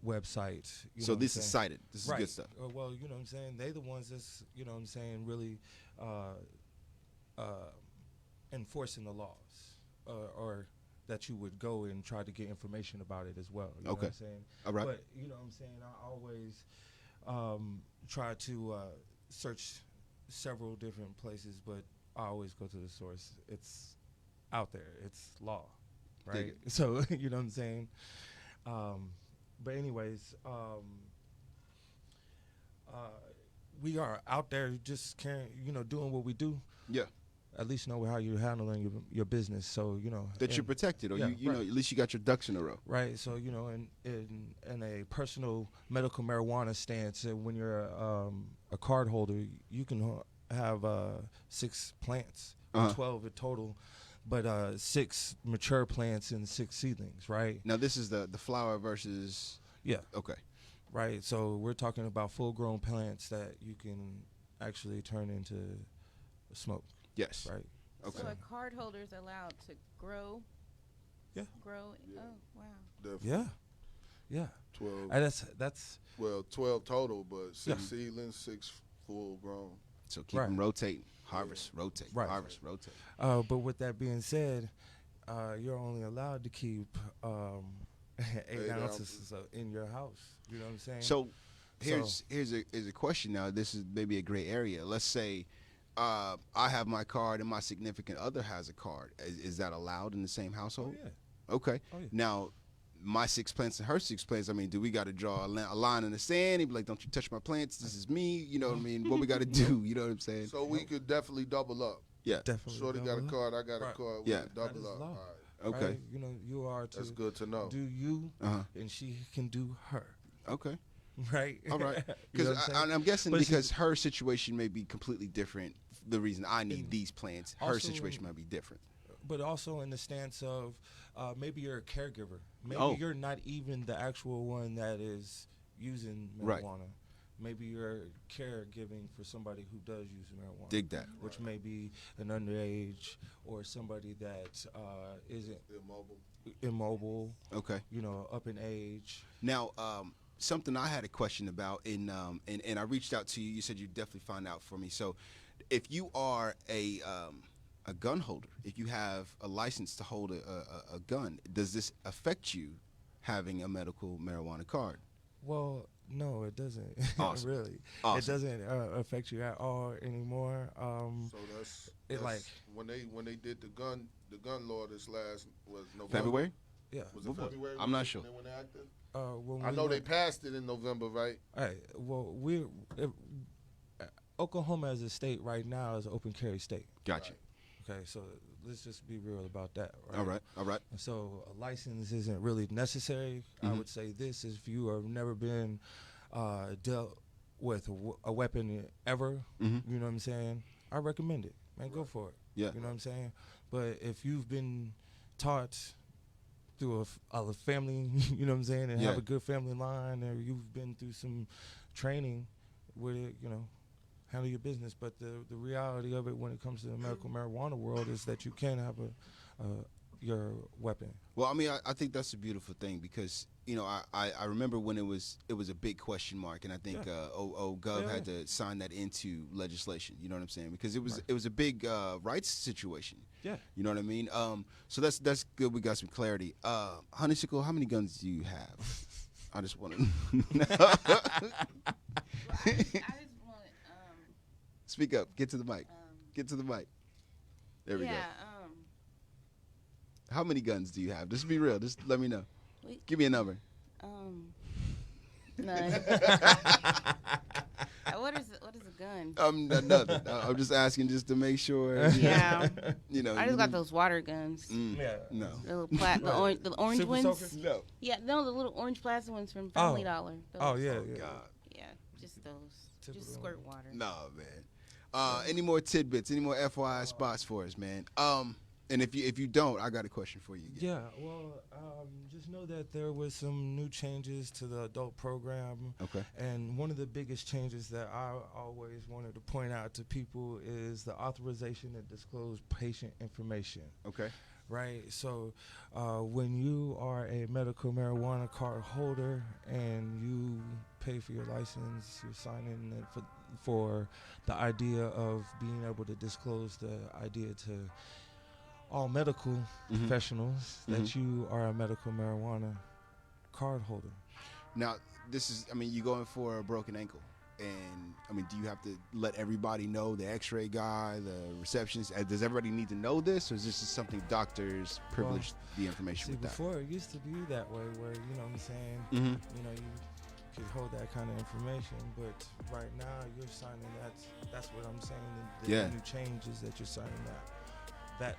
Website. So this is cited. This is good stuff. Well, you know what I'm saying? They the ones that's, you know what I'm saying, really enforcing the laws, or that you would go and try to get information about it as well. You know what I'm saying? All right. But you know what I'm saying? I always try to search several different places, but I always go to the source. It's out there. It's law, right? So you know what I'm saying? But anyways, we are out there just carrying, doing what we do. Yeah. At least know how you're handling your business, so that you're protected, or you know, at least you got your ducks in a row. Right. So in a personal medical marijuana stance, when you're a card holder, you can have 6 plants, 12 in total, but 6 mature plants and 6 seedlings. Right. Now this is the flower versus. Yeah. Okay. Right. So we're talking about full-grown plants that you can actually turn into smoke. Yes. Right. Okay. So a card holder is allowed to grow? Yeah. Grow? Yeah. Oh, wow. Definitely. Yeah. Yeah. 12. And that's. Well, 12 total, but 6 seedlings, 6 full grown. So keep them rotating. Harvest, rotate. Right. Harvest, rotate. But with that being said, you're only allowed to keep 8 ounces in your house. You know what I'm saying? So here's a question now. This is maybe a gray area. Let's say I have my card and my significant other has a card. Is that allowed in the same household? Oh, yeah. Okay. Oh, yeah. Now, my 6 plants and her 6 plants, I mean, do we got to draw a line in the sand? He'd be like, don't you touch my plants. This is me. You know what I mean? What we got to do? You know what I'm saying? So we could definitely double up. Yeah. Definitely. Shorty got a card. I got a card. We could double up. Law. All right. Okay. Right? You know, you are to That's good to know. do you, and she can do her. Okay. Right. All right. You know Because what I'm saying? I'm guessing But because her situation may be completely different. The reason I need these plants, her also, situation might be different. But also in the stance of maybe you're a caregiver. Maybe you're not even the actual one that is using marijuana. Right. Maybe you're caregiving for somebody who does use marijuana. Dig that. Which may be an underage or somebody that isn't immobile. Okay. You know, up in age. Now, something I had a question about, and I reached out to you. You said you'd definitely find out for me. So, if you are a gun holder, if you have a license to hold a gun, does this affect you having a medical marijuana card? Well, no, it doesn't. Awesome. Really, awesome. It doesn't affect you at all anymore. So that's like when they did the gun law this last was November. February? Yeah. Was it February? I'm not sure. When they acted? When I know they passed it in November, right? Hey, well, Oklahoma as a state right now is an open carry state. Gotcha. Okay, so let's just be real about that. Right? All right. And so a license isn't really necessary. I would say this: if you have never been dealt with a weapon ever, you know what I'm saying, I recommend it. Man, go for it. Yeah. You know what I'm saying? But if you've been taught through a family, you know what I'm saying, and have a good family line, or you've been through some training with it, you know, handle your business. But the reality of it when it comes to the medical marijuana world is that you can have your weapon. Well, I mean, I think that's a beautiful thing because, you know, I remember when it was a big question mark, and I think Gov had to sign that into legislation. You know what I'm saying? Because it was a big rights situation. Yeah. You know what I mean? So that's good. We got some clarity. Honeysiccle, how many guns do you have? I just want to know. I just want Speak up. Get to the mic. Get to the mic. There we go. How many guns do you have? Just be real. Just let me know. Give me a number. None. What is a gun? Nothing. I'm just asking just to make sure. Yeah. You know. I just got those water guns. Yeah. No. The little the orange Super ones. soakers? No. Yeah, no, the little orange plastic ones from Family Dollar. Those. Oh yeah, Oh, yeah. God. Yeah, just those. Typical. Just squirt water. No, man. Any more tidbits? Any more FYI spots for us, man? And if you don't, I got a question for you again. Yeah, well, just know that there was some new changes to the adult program. Okay. And one of the biggest changes that I always wanted to point out to people is the authorization to disclose patient information. Okay. Right? So when you are a medical marijuana card holder and you pay for your license, you're signing it for the idea of being able to disclose the idea to all medical professionals that you are a medical marijuana card holder. Now, you going for a broken ankle. And, do you have to let everybody know, the x-ray guy, the receptionist? Does everybody need to know this, or is this just something doctors privilege the information with that? Before, it used to be that way where, you know what I'm saying, you know, you could hold that kind of information, but right now you're signing that's what I'm saying, the new changes that you're signing that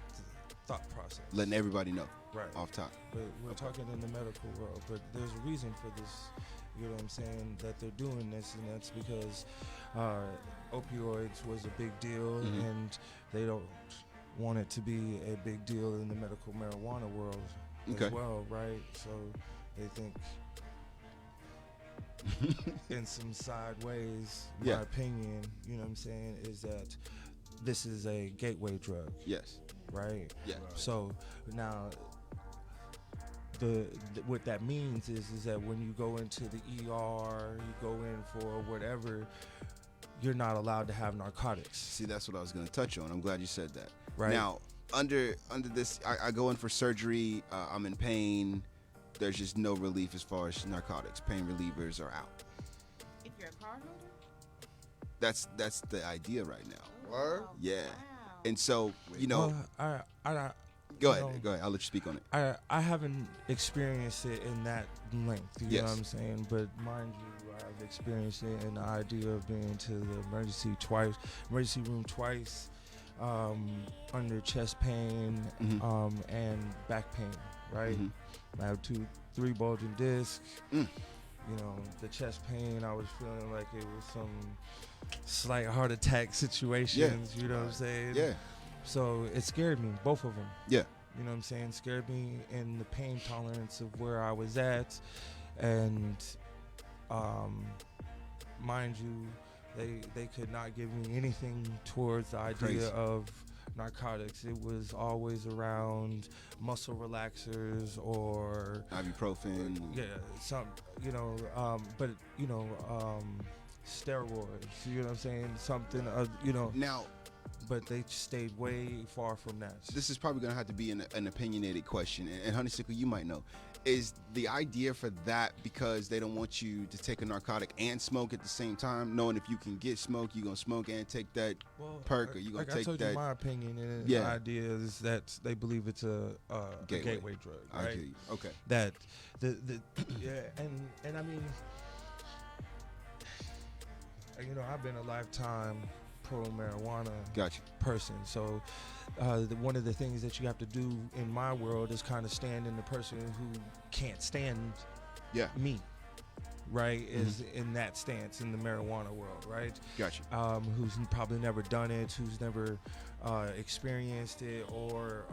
thought process. Letting everybody know. Right. Off top. But we're talking in the medical world, but there's a reason for this, you know what I'm saying, that they're doing this, and that's because opioids was a big deal, and they don't want it to be a big deal in the medical marijuana world as well, right? So they think in some side ways, my opinion, you know what I'm saying, is that this is a gateway drug. Yes. Right? Yeah. So now what that means is that when you go into the ER, you go in for whatever, you're not allowed to have narcotics. See, that's what I was going to touch on. I'm glad you said that. Right. Now, under this, I go in for surgery. I'm in pain. There's just no relief as far as narcotics. Pain relievers are out. If you're a card holder? That's the idea right now. Word? Yeah. Wow. And so, you know, go ahead. I'll let you speak on it. I haven't experienced it in that length, you know what I'm saying? But mind you, I've experienced it in the idea of being to the emergency room twice, under chest pain, and back pain, right? I have 3 bulging discs. You know, the chest pain, I was feeling like it was some slight heart attack situations, you know what I'm saying? Yeah. So it scared me, both of them. Yeah. You know what I'm saying? Scared me in the pain tolerance of where I was at. And mind you, they could not give me anything towards the idea of narcotics. It was always around muscle relaxers or ibuprofen. Steroids. You know what I'm saying? Something, Now, but they stayed way far from that. This is probably going to have to be an opinionated question. And Honeysiccle, you might know. Is the idea for that because they don't want you to take a narcotic and smoke at the same time, knowing if you can get smoke, you're going to smoke and take that perk, or you're going to take that? I told you my opinion, and the idea is that they believe it's a gateway drug, right? I hear you. Okay. That, and I mean, I've been a lifetime pro-marijuana person. So one of the things that you have to do in my world is kind of stand in the person who can't stand me, right? Is in that stance in the marijuana world, right? Gotcha. Who's probably never done it, who's never experienced it, or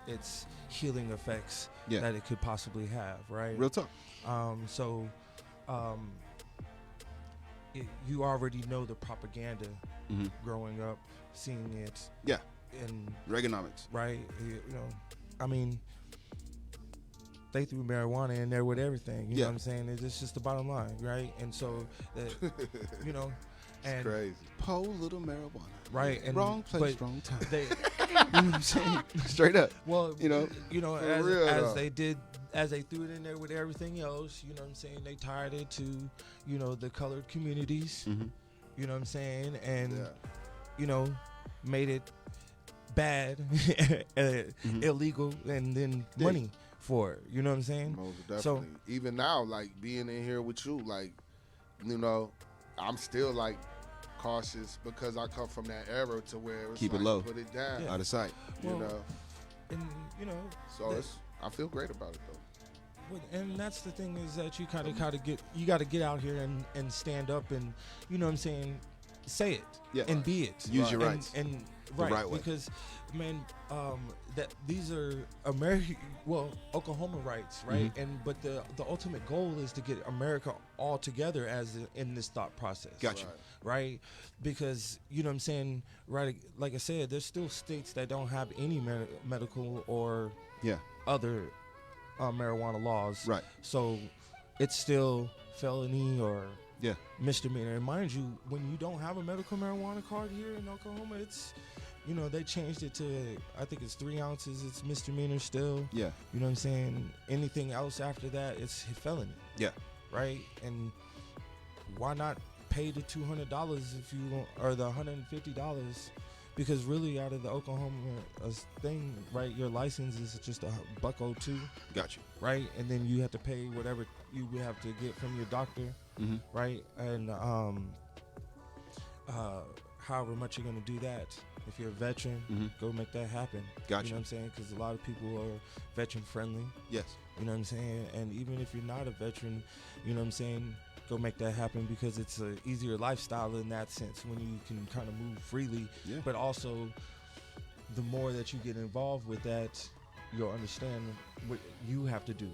its healing effects that it could possibly have, right? Real talk. You already know the propaganda growing up, seeing it. Yeah. In Reaganomics. Right. I mean, they threw marijuana in there with everything. You know what I'm saying? It's just the bottom line, right? And so, and crazy. Po little marijuana. Right. And wrong place, wrong time. You know what I'm saying? Straight up. Well, as they threw it in there with everything else, you know what I'm saying? They tied it to, the colored communities, you know what I'm saying? And, made it bad, illegal, and then money for it. You know what I'm saying? Most definitely. So even now, like being in here with you, like, you know, I'm still like cautious because I come from that era to where it's keep like, it low, put it down, out of sight. You know, and you know, so I feel great about it though. And that's the thing is that you got to get out here and stand up and, you know what I'm saying, say it and be it. Use your rights. And the right way. Because, man, that these are Oklahoma rights, right? Mm-hmm. But the ultimate goal is to get America all together in this thought process. Gotcha. Right? Because, you know what I'm saying, right, like I said, there's still states that don't have any medical or other marijuana laws, right? So it's still felony or misdemeanor. And mind you, when you don't have a medical marijuana card here in Oklahoma, it's, you know, they changed it to, I think it's 3 ounces. It's misdemeanor still. Yeah. You know what I'm saying? Anything else after that, it's felony. Yeah. Right. And why not pay the $200 if you want, or the $150? Because really, out of the Oklahoma thing, right, your license is just $102. Gotcha. Right, and then you have to pay whatever you would have to get from your doctor, right, and however much you're gonna do that. If you're a veteran, go make that happen. Gotcha. You know what I'm saying? Because a lot of people are veteran friendly. Yes. You know what I'm saying? And even if you're not a veteran, you know what I'm saying, go make that happen because it's an easier lifestyle in that sense when you can kind of move freely. Yeah. But also, the more that you get involved with that, you'll understand what you have to do.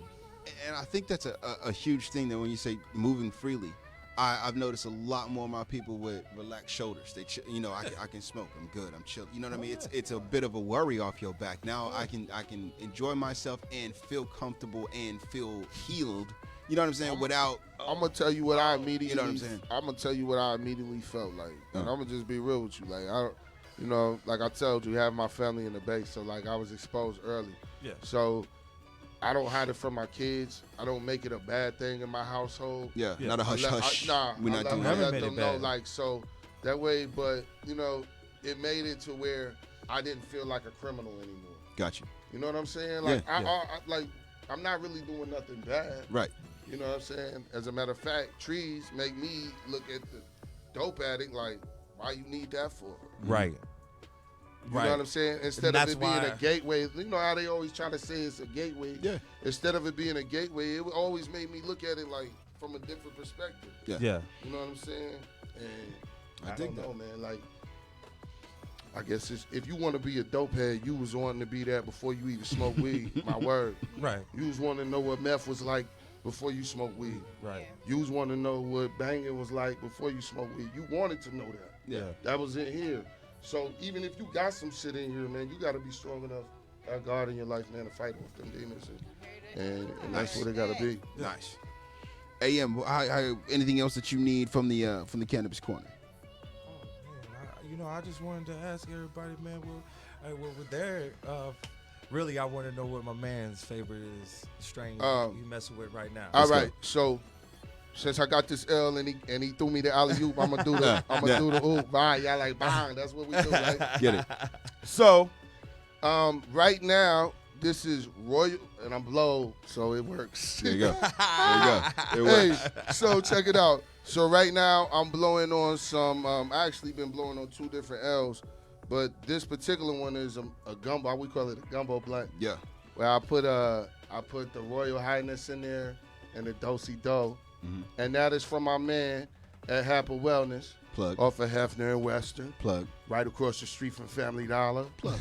And I think that's a huge thing that when you say moving freely, I've noticed a lot more of my people with relaxed shoulders. They, you know, I can smoke. I'm good. I'm chill. You know what I mean? It's a bit of a worry off your back. Now I can enjoy myself and feel comfortable and feel healed. You know what I'm saying? I'm gonna tell you what I immediately. You know what I'm saying? I'm gonna tell you what I immediately felt like, and I'm gonna just be real with you. Like you know, like I told you, have my family in the Bay, so like I was exposed early. Yeah. So I don't hide it from my kids. I don't make it a bad thing in my household. Yeah. Not a hush hush. We're not doing that. that. I let them know, like, so that way. But you know, it made it to where I didn't feel like a criminal anymore. Gotcha. You know what I'm saying? Like I'm not really doing nothing bad. Right. You know what I'm saying? As a matter of fact, trees make me look at the dope addict like, why you need that for? Right. You know what I'm saying? Instead of it being a gateway, you know how they always try to say it's a gateway? Yeah. Instead of it being a gateway, it always made me look at it like from a different perspective. Yeah. You know what I'm saying? And I don't know, man. Like, I guess if you want to be a dope head, you was wanting to be that before you even smoked weed. My word. Right. You was wanting to know what meth was like before you smoked weed. Right. You was wanting to know what banging was like before you smoked weed. You wanted to know that. Yeah. That was in here. So even if you got some shit in here, man, you got to be strong enough, have God in your life, man, to fight off them demons. And that's what it got to be. Nice. AM, anything else that you need from the Cannabis Corner? Oh, man, I just wanted to ask everybody, man, we're there. Really, I want to know what my man's favorite strain you messing with right now. All right, so since I got this L and he threw me the alley-oop, I'm gonna do the oop. Bang, y'all like bang. That's what we do, right? Get it. So, right now this is Royal, and I'm blow, so it works. There you go. It works. Hey, so check it out. So right now I'm blowing on some. I actually been blowing on 2 different L's. But this particular one is a gumbo. We call it a gumbo blunt. Yeah. Where I put the Royal Highness in there and the Do-Si Do. And that is from my man at Happer Wellness. Plug. Off of Hefner and Western. Plug. Right across the street from Family Dollar. Plug.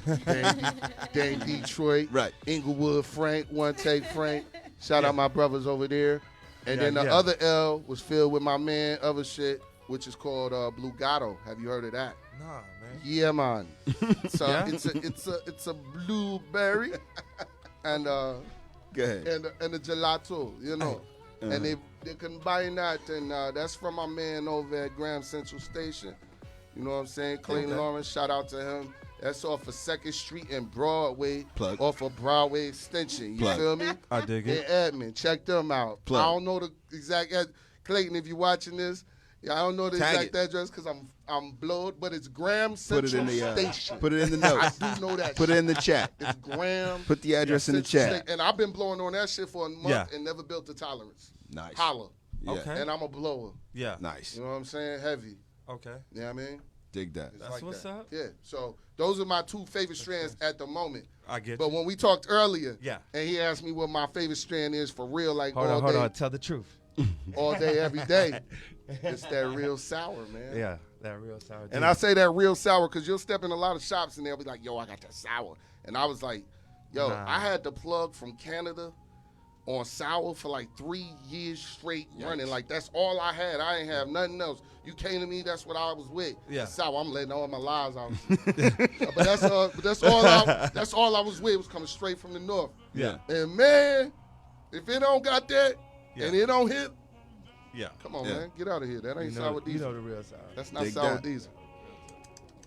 Dang Detroit. Right. Inglewood Frank. One Take Frank. Shout out my brothers over there. And then the other L was filled with my man other shit, which is called Blue Gato. Have you heard of that? Nah, man. Yeah, man. So it's a blueberry and go ahead. and a gelato, you know. And they combine that, and that's from my man over at Grand Central Station. You know what I'm saying? Clayton Lawrence, shout out to him. That's off of 2nd Street and Broadway. Plug. Off of Broadway Extension. You feel me? I dig it. And Edmond, check them out. Plug. I don't know the exact Clayton, if you're watching this, Yeah, I don't know the exact address because I'm blowed, but it's Graham Central Station. Put it in the notes. I do know that. Put it in the chat. It's Graham. Put the address in the chat. And I've been blowing on that shit for a month and never built the tolerance. Nice. Holla. Yeah. Okay. And I'm a blower. Yeah. Nice. You know what I'm saying? Heavy. Okay. You know what I mean? Dig that. That's like what's up. Yeah. So those are my 2 favorite strands at the moment. I get But you. when we talked earlier, Yeah. and he asked me what my favorite strand is for real, like Hold on. Tell the truth. all day, every day, it's that real sour, man. Yeah, that real sour. And I say that real sour because you'll step in a lot of shops and they'll be like, yo, I got that sour. And I was like, yo, I had the plug from Canada on sour for like 3 years straight running. Like, that's all I had. I ain't have nothing else. You came to me, that's what I was with. Yeah. Sour, I'm letting all my lies out. but that's all I was with. It was coming straight from the north. Yeah. And man, if it don't got that and it don't hit, come on, man, get out of here. That ain't sour diesel. You know the real sour. That's not sour diesel.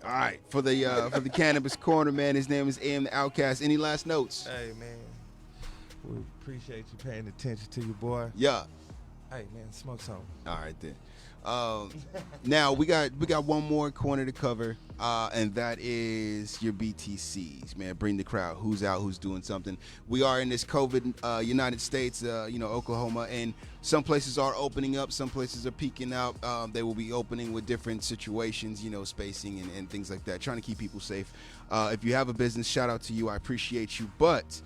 All right, for the cannabis corner, man. His name is AM the Outkast. Any last notes? Hey, man. We appreciate you paying attention to your boy. Yeah. Hey, man, smoke something. All right then. Now we got one more corner to cover, and that is your BTCs, man. Bring the crowd. Who's out? Who's doing something? We are in this COVID United States, Oklahoma, and some places are opening up. Some places are peaking out. They will be opening with different situations, spacing and things like that, trying to keep people safe. If you have a business, shout out to you. I appreciate you. But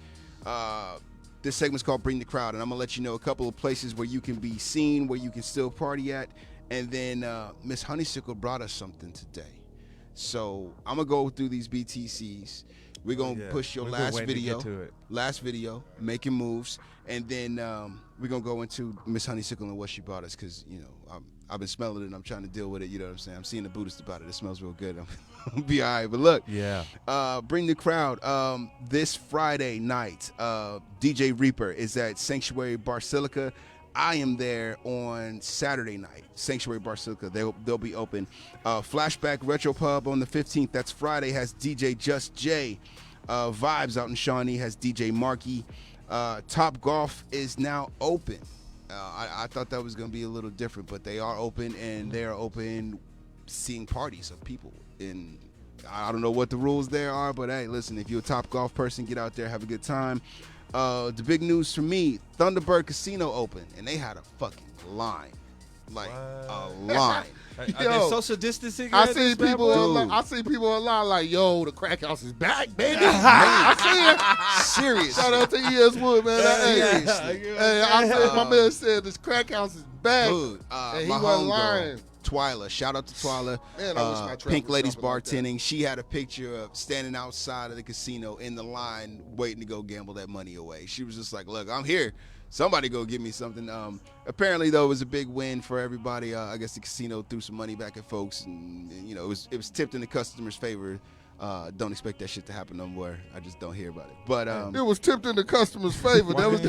this segment's called Bring the Crowd, and I'm going to let you know a couple of places where you can be seen, where you can still party at. And then Miss Honeysiccle brought us something today. So I'm going to go through these BTCs. We're going to push your last video, making moves. And then we're going to go into Miss Honeysiccle and what she brought us because, I've been smelling it and I'm trying to deal with it. You know what I'm saying? I'm seeing the Buddhist about it. It smells real good. I'll be all right. But look, Bring the Crowd. This Friday night, DJ Reaper is at Sanctuary Basilica. I am there on Saturday night, Sanctuary Basilica. They'll be open. Flashback Retro Pub on the 15th. That's Friday. Has DJ Just J. Vibes out in Shawnee has DJ Markey. Top Golf is now open. I thought that was going to be a little different, but they are open, and they are open seeing parties of people. And I don't know what the rules there are, but hey, listen, if you're a Top Golf person, get out there, have a good time. The big news for me, Thunderbird Casino open, and they had a fucking line. Like, a line. Are they social distancing? I see people online like, yo, the crack house is back, baby. I see it. Serious. Shout out to E.S. Wood, man. My man said this crack house is back. Dude, and he my wasn't homegirl, lying. Twyla, shout out to Twyla. Man, I wish my trap Pink was Ladies jumping like Bartending. She had a picture of standing outside of the casino in the line waiting to go gamble that money away. She was just like, look, I'm here. Somebody go give me something. Apparently, though, it was a big win for everybody. I guess the casino threw some money back at folks, and it was tipped in the customer's favor. Don't expect that shit to happen no more. I just don't hear about it. But it was tipped in the customer's favor. That was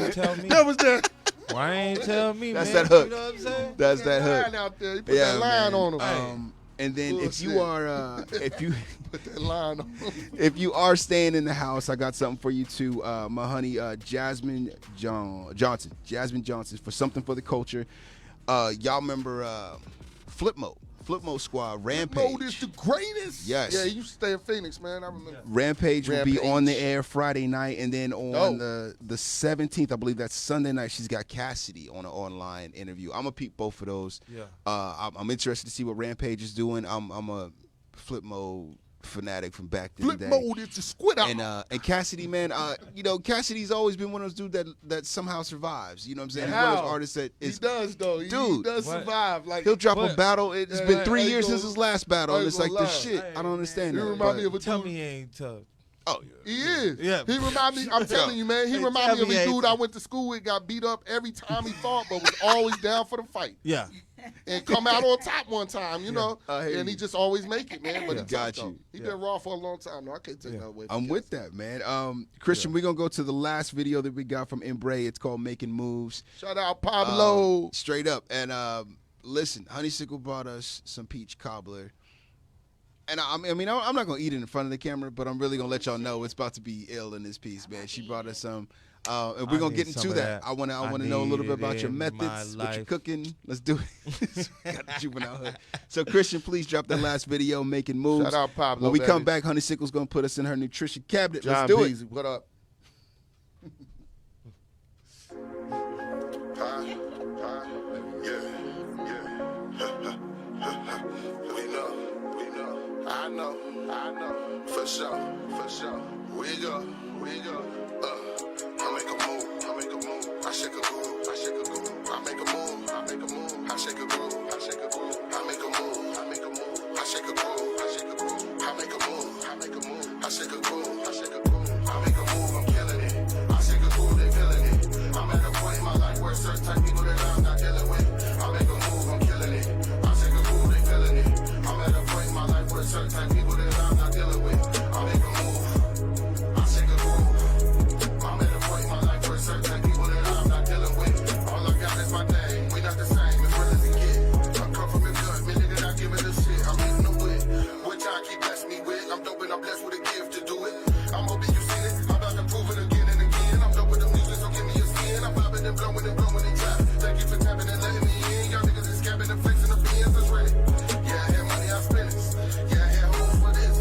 that. Why ain't tell me, That's man? that hook. You know what I'm saying? That's that hook. Line out there. You put that line on him. And then if you are put that line on him. if you are staying in the house, I got something for you too. My honey Jasmine Johnson for Something for the Culture. Y'all remember Flip Mode Squad, Rampage. Flip Mode is the greatest. Yes. Yeah, he used to stay in Phoenix, man. I remember. Rampage will be on the air Friday night, and then on the 17th, I believe that's Sunday night, she's got Cassidy on an online interview. I'm gonna peep both of those. Yeah. I'm interested to see what Rampage is doing. I'm a Flip Mode fanatic from back in the day. Flip Mode is the squid out. And Cassidy, man, Cassidy's always been one of those dudes that somehow survives. You know what I'm saying? He's one of those artists that is. He does though. He does survive. Like he'll drop a battle. It's been 3 years since his last battle. And it's like this shit. I don't understand that. You remind me of a Tell me he ain't tough. Oh, yeah. He is. Yeah. He remind me. I'm telling you, man. He remind me of a dude I went to school with, got beat up every time he fought, but was always down for the fight. Yeah. And come out on top one time, you know. And he just always make it, man. But he got you. He been raw for a long time. No, I can't take that away. I'm with that, man. Christian, we're gonna go to the last video that we got from Embrae. It's called Making Moves. Shout out Pablo. Straight up. And listen, Honeysiccle brought us some Peach Cobbler. And I'm not going to eat it in front of the camera, but I'm really going to let y'all know it's about to be ill in this piece, man. She brought us some. And we're gonna get into that. I wanna know a little bit about your methods, what you're cooking. Let's do it. Got the juvenile hood. So Christian, please drop that last video, making moves. Shout out Pablo. When we come back, Honeysickle's gonna put us in her nutrition cabinet. John Let's do Beasley, it. What up? I know, for sure. We go. I make a move, I shake a groove, I make a move, I shake a groove, I make a move, I shake a groove, I make a move, I shake a groove, I make a move, I'm killing it, I shake a groove, they feeling it, I'm at a point in my life where certain type people that I'm not dealing with, I make a move, I'm killing it, I shake a groove, they feeling it, I'm at a point in my life where certain type people that I'm not dealing with, I make a move, I shake a groove, I'm at a point in my life where certain type people that I'm not dealing with, all I got is my name, we not the same, as real as it get, I come from your gut, me nigga not giving a shit, I'm hitting the whip, what y'all keep blessing me with, I'm dope and I'm blessed with a gift to do it, I'm hoping you seen it, I'm about to prove it again and again, I'm dope with the music, so give me a skin, I'm vibing and blowing and tapping, thank you for tapping and letting me in, y'all niggas is capping and flexing the pins, that's ready, yeah, I had money, I spent it, yeah, I had hoes for this,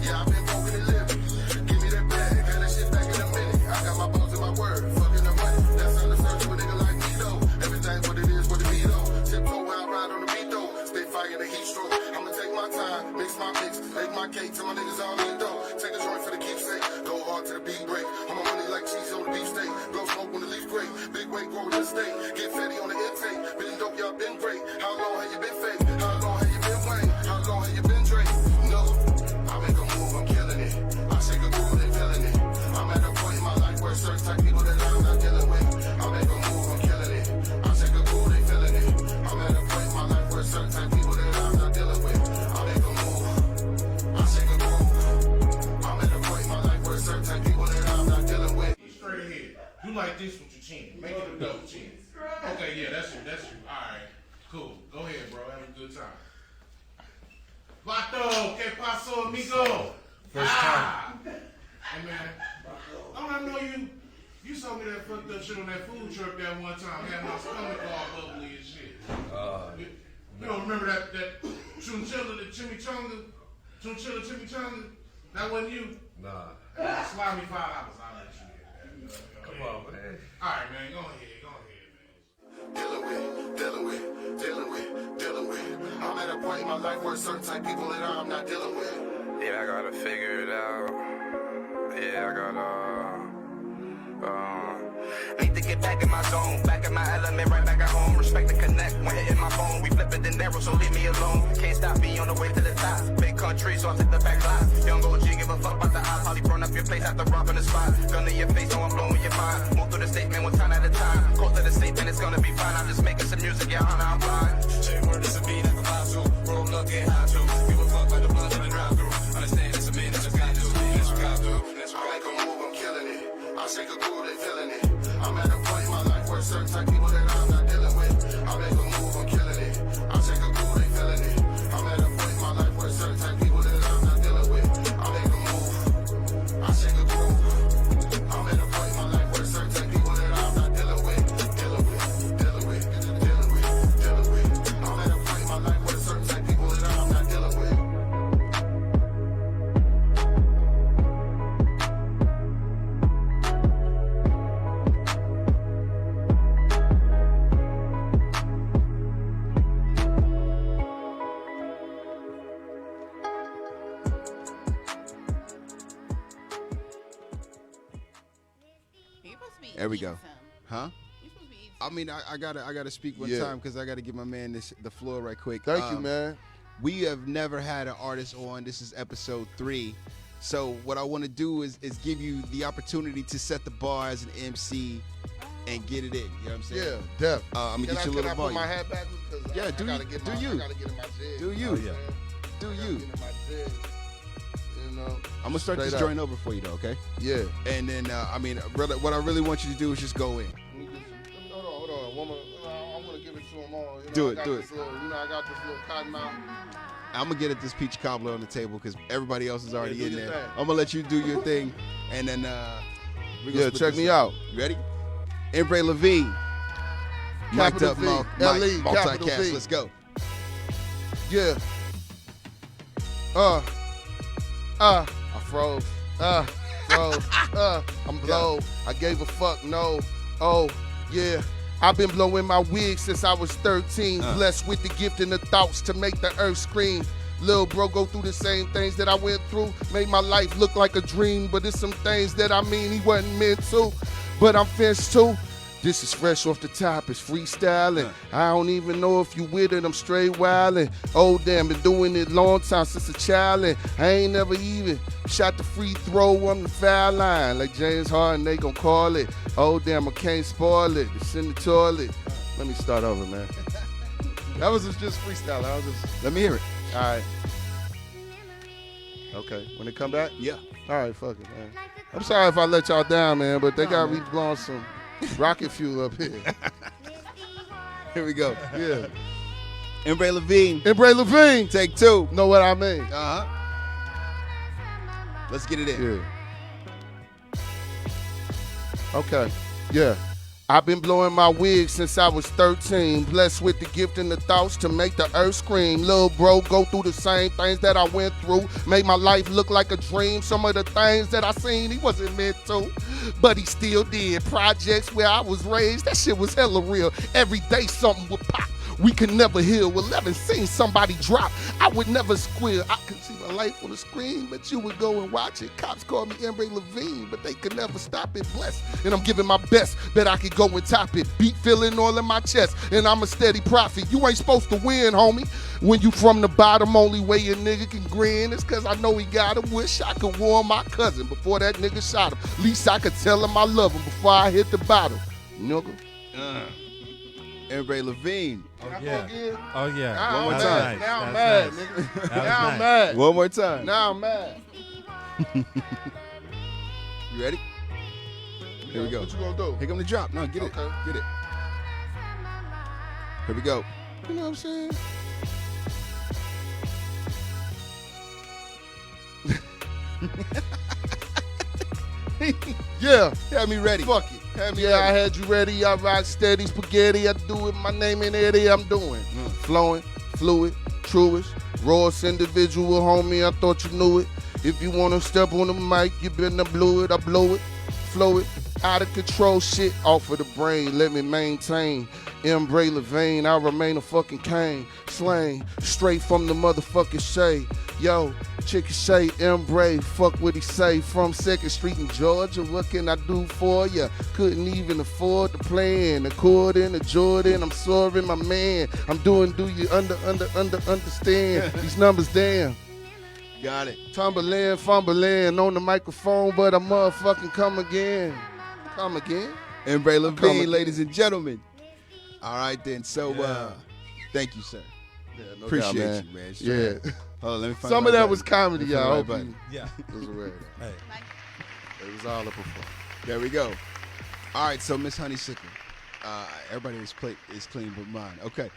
yeah, I've been broken and living, give me that bag, had that shit back in a minute, I got my bones in my word, fucking the money, that's on the search for a nigga like me though, everything what it is, what it be though, tiptoe while I ride on the beat though, stay fire the heat stroke, I'ma take my time, mix my mix, make my cake, till my niggas all in though, take a joint for the keepsake, go hard to the beat break, I'm on money like cheese on the beef steak, blow smoke when the leaf break, big weight grow the state, get fatty on the intake, been dope, y'all been great, how long have you been fake, how long have you been Wayne, how long have you been Drake, no, I make a move, I'm killing it, I shake a groove, they feeling it, I'm at a point in my life where certain type people that I'm not dealing with, I make a move, I'm killing it, I shake a groove, they feeling it, I'm at a point in my life where certain type people that I'm not dealing with, I make a move, I shake a groove, I'm at a point in my life where certain type people that I'm not dealing with. Straight ahead. You like this with your chin. Make it a double chin. Okay, yeah, that's you. Alright. Cool. Go ahead, bro. Have a good time. Vato, que paso, amigo? First time. Hey, man. Don't I know you saw me that fucked up shit on that food truck that one time. Had my stomach all bubbly and shit. You don't remember that chunchilla, the chimichanga? Chimichanga? That wasn't you? Nah. Slide me $5. I'll let you get that. Come on, man. Alright, man. Go ahead, man. Dealing with. I'm at a point in my life where certain type people that I'm not dealing with. Yeah, I gotta figure it out. Yeah, I gotta. Need to get back in my zone, back in my element, right back at home. Respect and connect when hitting my phone. We flipping the narrow, so leave me alone. Can't stop me on the way to the top. Big country, so I take the back line. Young OG, give a fuck about the odds. Probably burn up your place after robbing the spot. Gun to your face, so I'm blowing your mind. Move through the statement one time at a time. Close to the statement, it's gonna be fine. I'm just making some music, yeah, I'm fine. Shit, word is a beat, I can vibe to. Roll up, get high too. Give a fuck like the blood in the drive through. Understand it's a man, that's what I do. That's what I do. That's what I make a move, I'm killing it. I shake a groove, they feeling it. I'm at a point in my life where certain type people that I'm not dealing with. I make a move, I'm killing it. I shake a groove, they feeling it. I'm at a point in my life where certain type people that I'm not dealing with. I make a move, I shake a groove. I'm at a point in my life where certain type people that I'm not dealing with. I'm at a point in my life where certain type people that I'm not dealing with. There we go. Huh? I mean, I gotta speak one time because I gotta give my man the floor right quick. Thank you, man. We have never had an artist on. This is episode 3. So what I want to do is give you the opportunity to set the bar as an MC and get it in. You know what I'm saying? Yeah, def. I'm gonna get you a little bar. Can I put my hat back? Yeah, do you? I gotta get in my jig. Do you? Oh, yeah. Do you? You know, I'm gonna start this joint over for you though, okay? Yeah. And then I mean, what I really want you to do is just go in. Hold on. I'm gonna give it to them all. Do it. I got this little cotton mouth. I'm gonna get at this Peach Cobbler on the table because everybody else is already in there. Thing. I'm gonna let you do your thing, and then Yeah, check me out. You ready? Embrae LeVeen. Mic'd Up MultiCast. Let's go. Yeah. I froze. I'm blowed. I gave a fuck, no. Oh, yeah. I've been blowing my wig since I was 13. Blessed with the gift and the thoughts to make the earth scream. Lil' bro go through the same things that I went through. Made my life look like a dream, but it's some things that I mean he wasn't meant to. But I'm fenced too. This is fresh off the top, it's freestyling. I don't even know if you with it, I'm straight wildin'. Oh damn, been doing it long time since a child, and I ain't never even shot the free throw on the foul line. Like James Harden, they gon' call it. Oh damn, I can't spoil it, it's in the toilet. Let me start over, man. That was just freestyle. Let me hear it. All right. Okay, when it come back? Yeah. All right, fuck it, man. I'm sorry if I let y'all down, man, but they got me blowing some rocket fuel up here. Here we go. Yeah. Embrae LeVeen. Embrae LeVeen. Take 2. Know what I mean? Uh-huh. Let's get it in. Yeah. Okay. Yeah. I've been blowing my wig since I was 13. Blessed with the gift and the thoughts to make the earth scream. Lil' bro go through the same things that I went through. Made my life look like a dream. Some of the things that I seen he wasn't meant to, but he still did. Projects where I was raised, that shit was hella real. Every day something would pop. We could never heal. 11 seen somebody drop. I would never squeal. I could see my life on the screen, but you would go and watch it. Cops call me Embrae LeVeen, but they could never stop it. Blessed, and I'm giving my best. Bet I could go and top it. Beat feeling all in my chest, and I'm a steady prophet. You ain't supposed to win, homie. When you from the bottom, only way a nigga can grin is cause I know he got him. Wish I could warn my cousin before that nigga shot him. Least I could tell him I love him before I hit the bottom. Nigga. Embrae LeVeen. Oh yeah. Oh yeah. Now One I'm more mad. time. Now I'm mad, nigga. Now I'm mad. One more time. Now I'm mad. You ready? Here we go. What you gonna do? Here come the drop. No, get it. Okay. Get it. Here we go. You know what I'm saying? Yeah. Have me ready. Fuck it. Have me Yeah, I ready. had you ready. I rock steady spaghetti. I do it. My name in Eddie. I'm doing. Flowing, fluid, truest, rawest individual, homie. I thought you knew it. If you wanna step on the mic, you better blow it. I blow it, flow it. Out of control shit off of the brain. Let me maintain. Embrae LeVeen. I remain a fucking king. Slang straight from the motherfucking shade. Yo, chicken say Embrae, fuck what he say. From 2nd Street in Georgia, what can I do for ya? Couldn't even afford the plan. According to Jordan, I'm sorry, my man. I'm doing, do you understand? These numbers, damn. Got it. Tumbling, fumbling on the microphone, but I motherfucking come again. Come again? Embrae Come LeVeen, again. ladies and gentlemen. All right then. So thank you, sir. Yeah, no Appreciate doubt, you, man. Yeah. Hold on, let me find Some the of right that was button. comedy, Let me find y'all. the right button. Yeah. It was weird. Hey. It was all up before. There we go. All right, so Miss Honeysiccle. Everybody is clean but mine. Okay.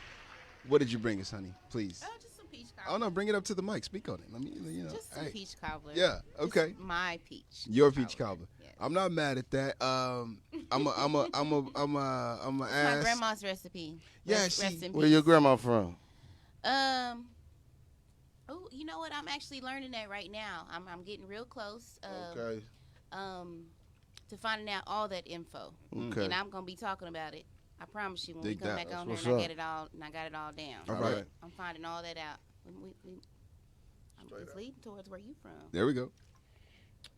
What did you bring us, honey? Please. Oh, just some peach cobbler. Oh no, bring it up to the mic. Speak on it. Let me, Just some hey. peach cobbler. Yeah, okay. Just my peach. Your peach cobbler. Yes. I'm not mad at that. I'm a My ask. grandma's recipe. Yeah, Rest in Where your peace. grandma from? Oh, you know what? I'm actually learning that right now. I'm getting real close. Okay. To finding out all that info. Okay. And I'm gonna be talking about it. I promise you when Dig we come that. back on That's here and what's I get it all and I got it all down. All But right. I'm finding all that out. I'm just leading towards where you from. There we go.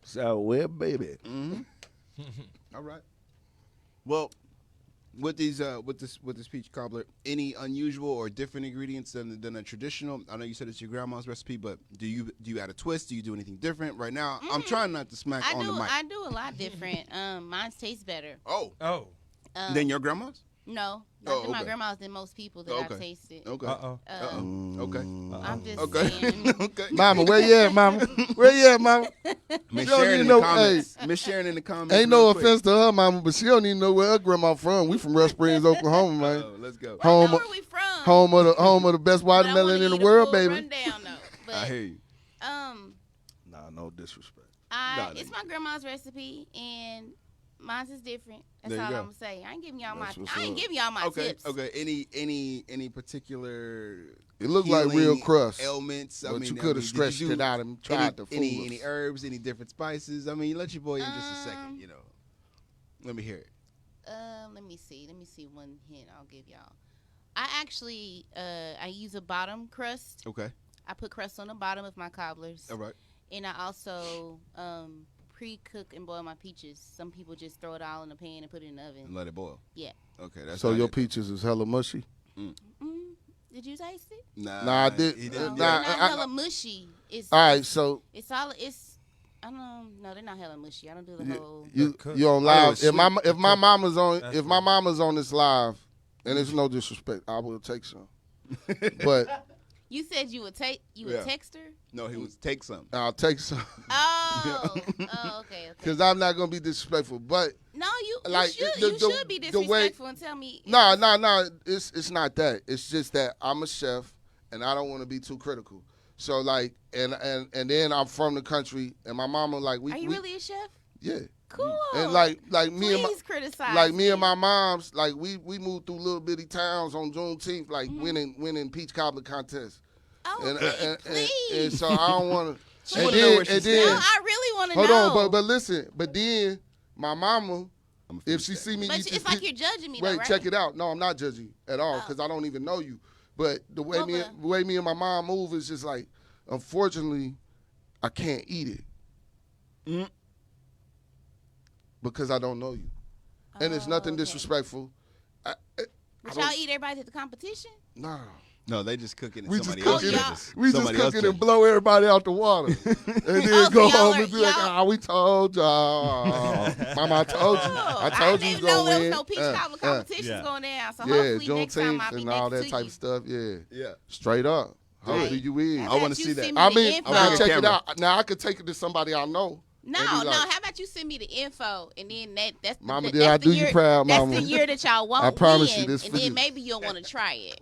So where, baby? Mm-hmm. All right. Well, with these with this peach cobbler, any unusual or different ingredients than a traditional? I know you said it's your grandma's recipe, but do you add a twist? Do you do anything different? Right now, I'm trying not to smack on the mic. I do a lot different. Mine tastes better. Oh. Than your grandma's? No. Oh, Than my okay. grandma's than most people that I've tasted. Okay. Okay. I'm just Okay. saying. Okay. Mama, where you at, mama? Where you at, mama? Miss She don't Sharon even in know- the comments. Miss Sharon in the comments. Ain't no real quick. offense to her, mama, but she don't even know where her grandma from. We from Rush Springs, Oklahoma, man. Oh, let's go. Well, I Home know of- where we from. Home of the best But I wanna watermelon in the give you world, full baby. rundown, though. But, I hear you. Nah, no disrespect. No. It's my grandma's recipe, and Mine's is different. That's There you all go. I'm gonna say. I ain't giving y'all That's my. what's I ain't up. giving y'all my tips. Okay. Any particular? It looked like real healing crust. ailments. But you could have stretched it out and tried to fool us. Any herbs, any different spices. I mean, let your boy in just a second. Let me hear it. Let me see. Let me see one hint I'll give y'all. I actually I use a bottom crust. Okay. I put crust on the bottom of my cobblers. All right. And I also pre-cook and boil my peaches. Some people just throw it all in the pan and put it in the oven. And let it boil. Yeah. Okay. That's So how your it- peaches is hella mushy? Did you taste it? Nah, I did. He No, didn't. they're Nah, not hella mushy. It's all right, so it's all it's. I don't know. No, they're not hella mushy. I don't do the whole. you cooked. you on I know live? it's If my sweet. if my mama's on That's if my good. mama's on this live, and it's no disrespect, I will take some. But You said you would take. You would Yeah. text her. No, he was take some. I'll take some Oh. Oh. Okay. because I'm not gonna be disrespectful. But No, you Like, should. the- You the- should be the way- disrespectful and tell me. no, it's not that. It's just that I'm a chef and I don't want to be too critical. So like, and then I'm from the country, and my mama like we. Are you we- really a chef? Yeah. Cool. And like me and my, Please criticize. like me and my moms, like we moved through little bitty towns on Juneteenth, like Mm-hmm. winning Peach Cobbler contest. Oh, please. And so I don't want to. wanna know where she no, stands. I really want to know. Hold on, but listen, but then my mama, if she see me But eat this it's like peach- you're judging me, wait, though, right? check it out. No, I'm not judging you at all because I don't even know you. But the way me and my mom move is just like, unfortunately, I can't eat it because I don't know you, and it's nothing okay. disrespectful. But y'all eat everybody at the competition? Nah. No, they just cooking it. We just Somebody else cooking y'all- judges. it. We just Somebody else cooking and judges. blow everybody out the water, and then so go y'all home are- and be like, y'all- "Ah, we told y'all, Mama, I told you, I told you didn't was know gonna there win." was no peach cobbler competitions Yeah. going down. So Yeah, hopefully next time I'll Juneteenth be and all next that to type you. of stuff. Yeah, Yeah. straight up. Hopefully Right. you win. How I wanna about you see that. send me I the mean, info? I'm check it camera. out. Now I could take it to somebody I know. No, and be like, how about you send me the info and then that's Mama, the, did that's I the do you year, proud, Mama? That's the year that y'all won't I promise win, you this and for then you. maybe you'll want to try it.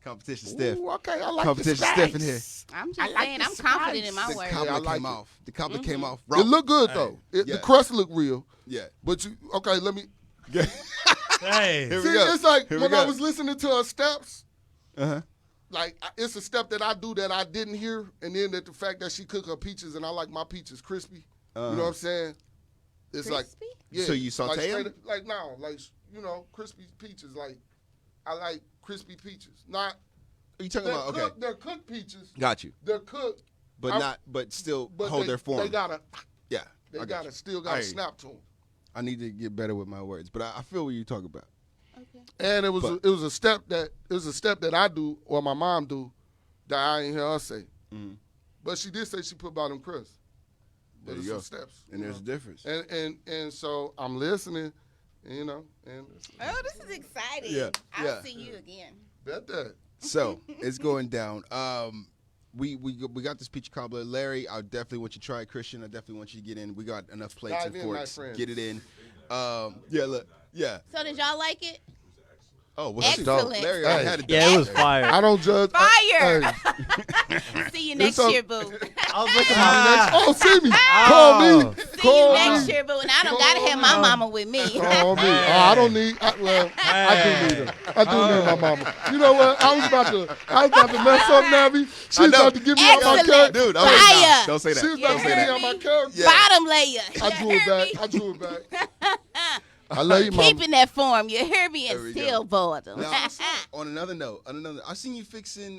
Competition stiff. Ooh, okay, I like Competition the stiff in here. I'm just I like saying, the I'm confident in my spice. The word. cobbler I like came it. off. The cobbler came off. It look good though. The Yeah. crust look real. Yeah. But you okay? Let me. Hey. Here we See, go. it's like Here we when I go. was listening to her steps. Uh-huh. Like it's a step that I do that I didn't hear, and then that the fact that she cook her peaches and I like my peaches crispy. You know what I'm saying? It's Crispy? like yeah. So you saute like straight 'em? up- Like no, like crispy peaches. Like I like crispy peaches. Not Are you talking they're about? Okay. cooked, they're cooked peaches. Got you. They're cooked, But I'm- not. But still but hold they, their form. They gotta. Yeah. They I got gotta you. still I gotta hear you. snap to them. I need to get better with my words, but I feel what you're talking about. Okay. And it was But- a step that I do or my mom do that I ain't hear her say. Mm-hmm. But she did say she put bottom crust. There But you it's go. some steps. And you there's a know. difference. And so I'm listening, and Oh, this is exciting. Yeah, I'll yeah. see you again. bet that. So it's going down. We got this peach cobbler, Larry. I definitely want you to try it, Christian. I definitely want you to get in. We got enough plates Dive and in, my forks. friend. Get it in. Yeah, look. Yeah. So did y'all like it? Oh, what's Excellent. Larry, Hey. I had it. Yeah, it was fire. I don't judge. Fire! Hey, See you next a- year, boo. I was looking at oh, see me. Call me. See you Call next me. year, boo. And I don't gotta have my mama with me. Call me. I don't need. I do need her. I do need my mama. You know what? I was about to mess up, Navi. She's I know. about to give me out my Excellent. character. Dude, Fire. don't say that. She was You about to hear give me out me? my character. Yeah. Bottom layer. I drew You it hear back. me? I drew it back. I love you, mama. Keeping that form. You hear me? There we And go. still bottom. Now, on another note, I seen you fixing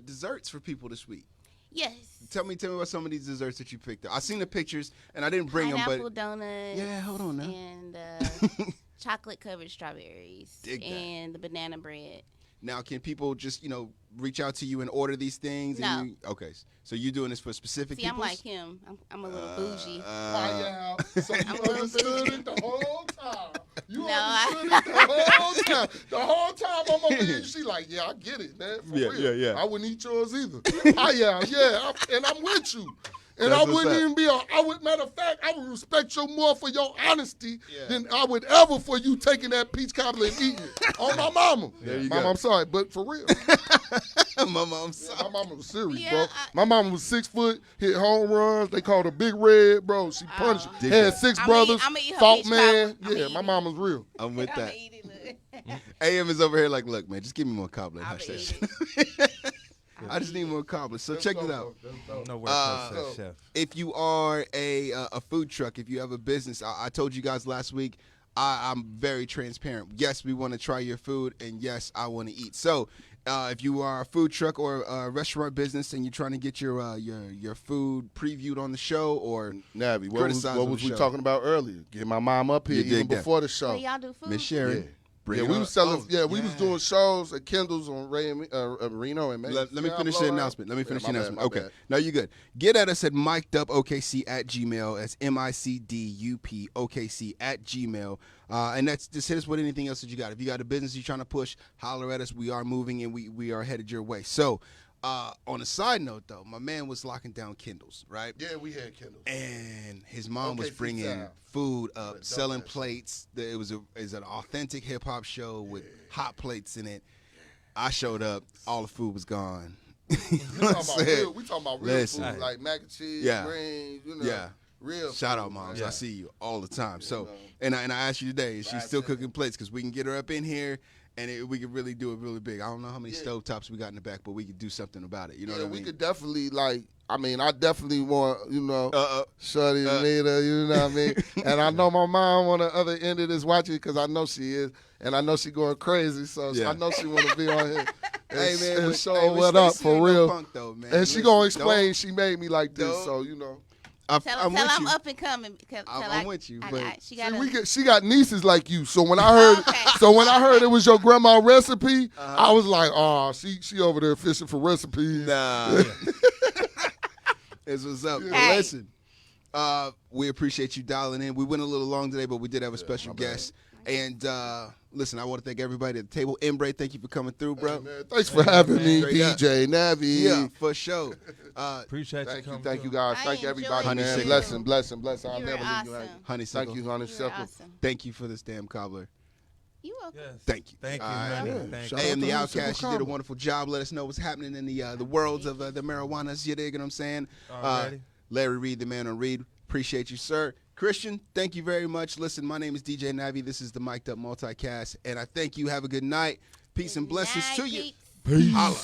desserts for people this week. Yes. Tell me about some of these desserts that you picked up. I seen the pictures and I didn't bring them, Pineapple but donuts. Yeah, hold on now. And chocolate covered strawberries. Dig that. And the banana bread. now can people just reach out to you and order these things? No. And okay, so you're doing this for specific See, I'm people? like him. I'm a little bougie. Wow. So you understood it the whole time. You No, I- understood it the whole time. The whole time I'm over here, she like, yeah, I get it, man. For Yeah, real. yeah. I wouldn't eat yours either. And I'm with you. And That's I what's wouldn't up. even matter of fact, I would respect you more for your honesty than I would ever for you taking that peach cobbler and eating it. On my mama. There you Mama, go. I'm sorry, but for real. My mom's my mama was serious, Yeah, bro. My mama was 6 foot, hit home runs. They called her Big Red, bro. She punched. Had 6 brothers. I'ma eat her Fought peach man. cobbler. Yeah, my mama's real. I'm with that. Eat it, look. AM is over here like, look, man, just give me more cobbler. I'ma Hush eat that shit. I just need more cobblers. So check this out. No work process, chef. If you are a food truck, if you have a business, I told you guys last week, I'm very transparent. Yes, we want to try your food, and yes, I want to eat. So if you are a food truck or a restaurant business and you're trying to get your food previewed on the show or Navi, what was we talking about earlier? Get my mom up here even before the show. Well, y'all do food. Miss Sharon. Yeah. We was selling. We was doing shows at Kendall's on Reno and Maine. Let me finish the announcement. Okay, no, you're good. Get at us at micdupokc@gmail. That's micdupokc@gmail. And that's just hit us with anything else that you got. If you got a business you're trying to push, holler at us. We are moving and we are headed your way. So. On a side note, though, my man was locking down Kindles, right? Yeah, we had Kindles. And his mom was bringing food up, selling plates. It was an authentic hip-hop show with hot plates in it. I showed up. All the food was gone. We talking about real food, like mac and cheese, greens, real Shout food, out, moms. man. I see you all the time. So, and I asked you today, is she still cooking plates? Because we can get her up in here. And we could really do it really big. I don't know how many stovetops we got in the back, but we could do something about it. You know what I mean? We could definitely, I definitely want, Shorty Anita, you know what I mean? And I know my mom on the other end of this watching because I know she is. And I know she going crazy, so I know she want to be on here. Hey, man. And show what up for real. Punk, though, man. And she going to explain she made me like this, so, you know. I'm up and coming. I'm with you. But she got nieces like you. So when I heard, it was your grandma recipe, I was like, oh, she over there fishing for recipes. Nah. This was up. Hey. Listen, we appreciate you dialing in. We went a little long today, but we did have a special guest. And listen, I want to thank everybody at the table. Embrae, thank you for coming through, bro. Hey, man, thanks for having me, DJ Navi. Yeah, for sure. Appreciate you coming. Thank you, guys. Thank everybody, man. Honeysiccle. Blessing. I'll You never were leave you. awesome. Honeysiccle. Thank you, Honeysiccle. Awesome. Thank you for this damn cobbler. You welcome. Yes. Thank you. Thank you, All right. honey. Thank you. And the out to Outkast, Honeysiccle you did a wonderful job. Let us know what's happening in the worlds of the marijuanas. You dig what I'm saying? Larry Reed, the man on Reed. Appreciate you, sir. Christian, thank you very much. Listen, my name is DJ Navi. This is the Mic'd Up MultiCast. And I thank you. Have a good night. Peace and blessings to you. Peace. Holla.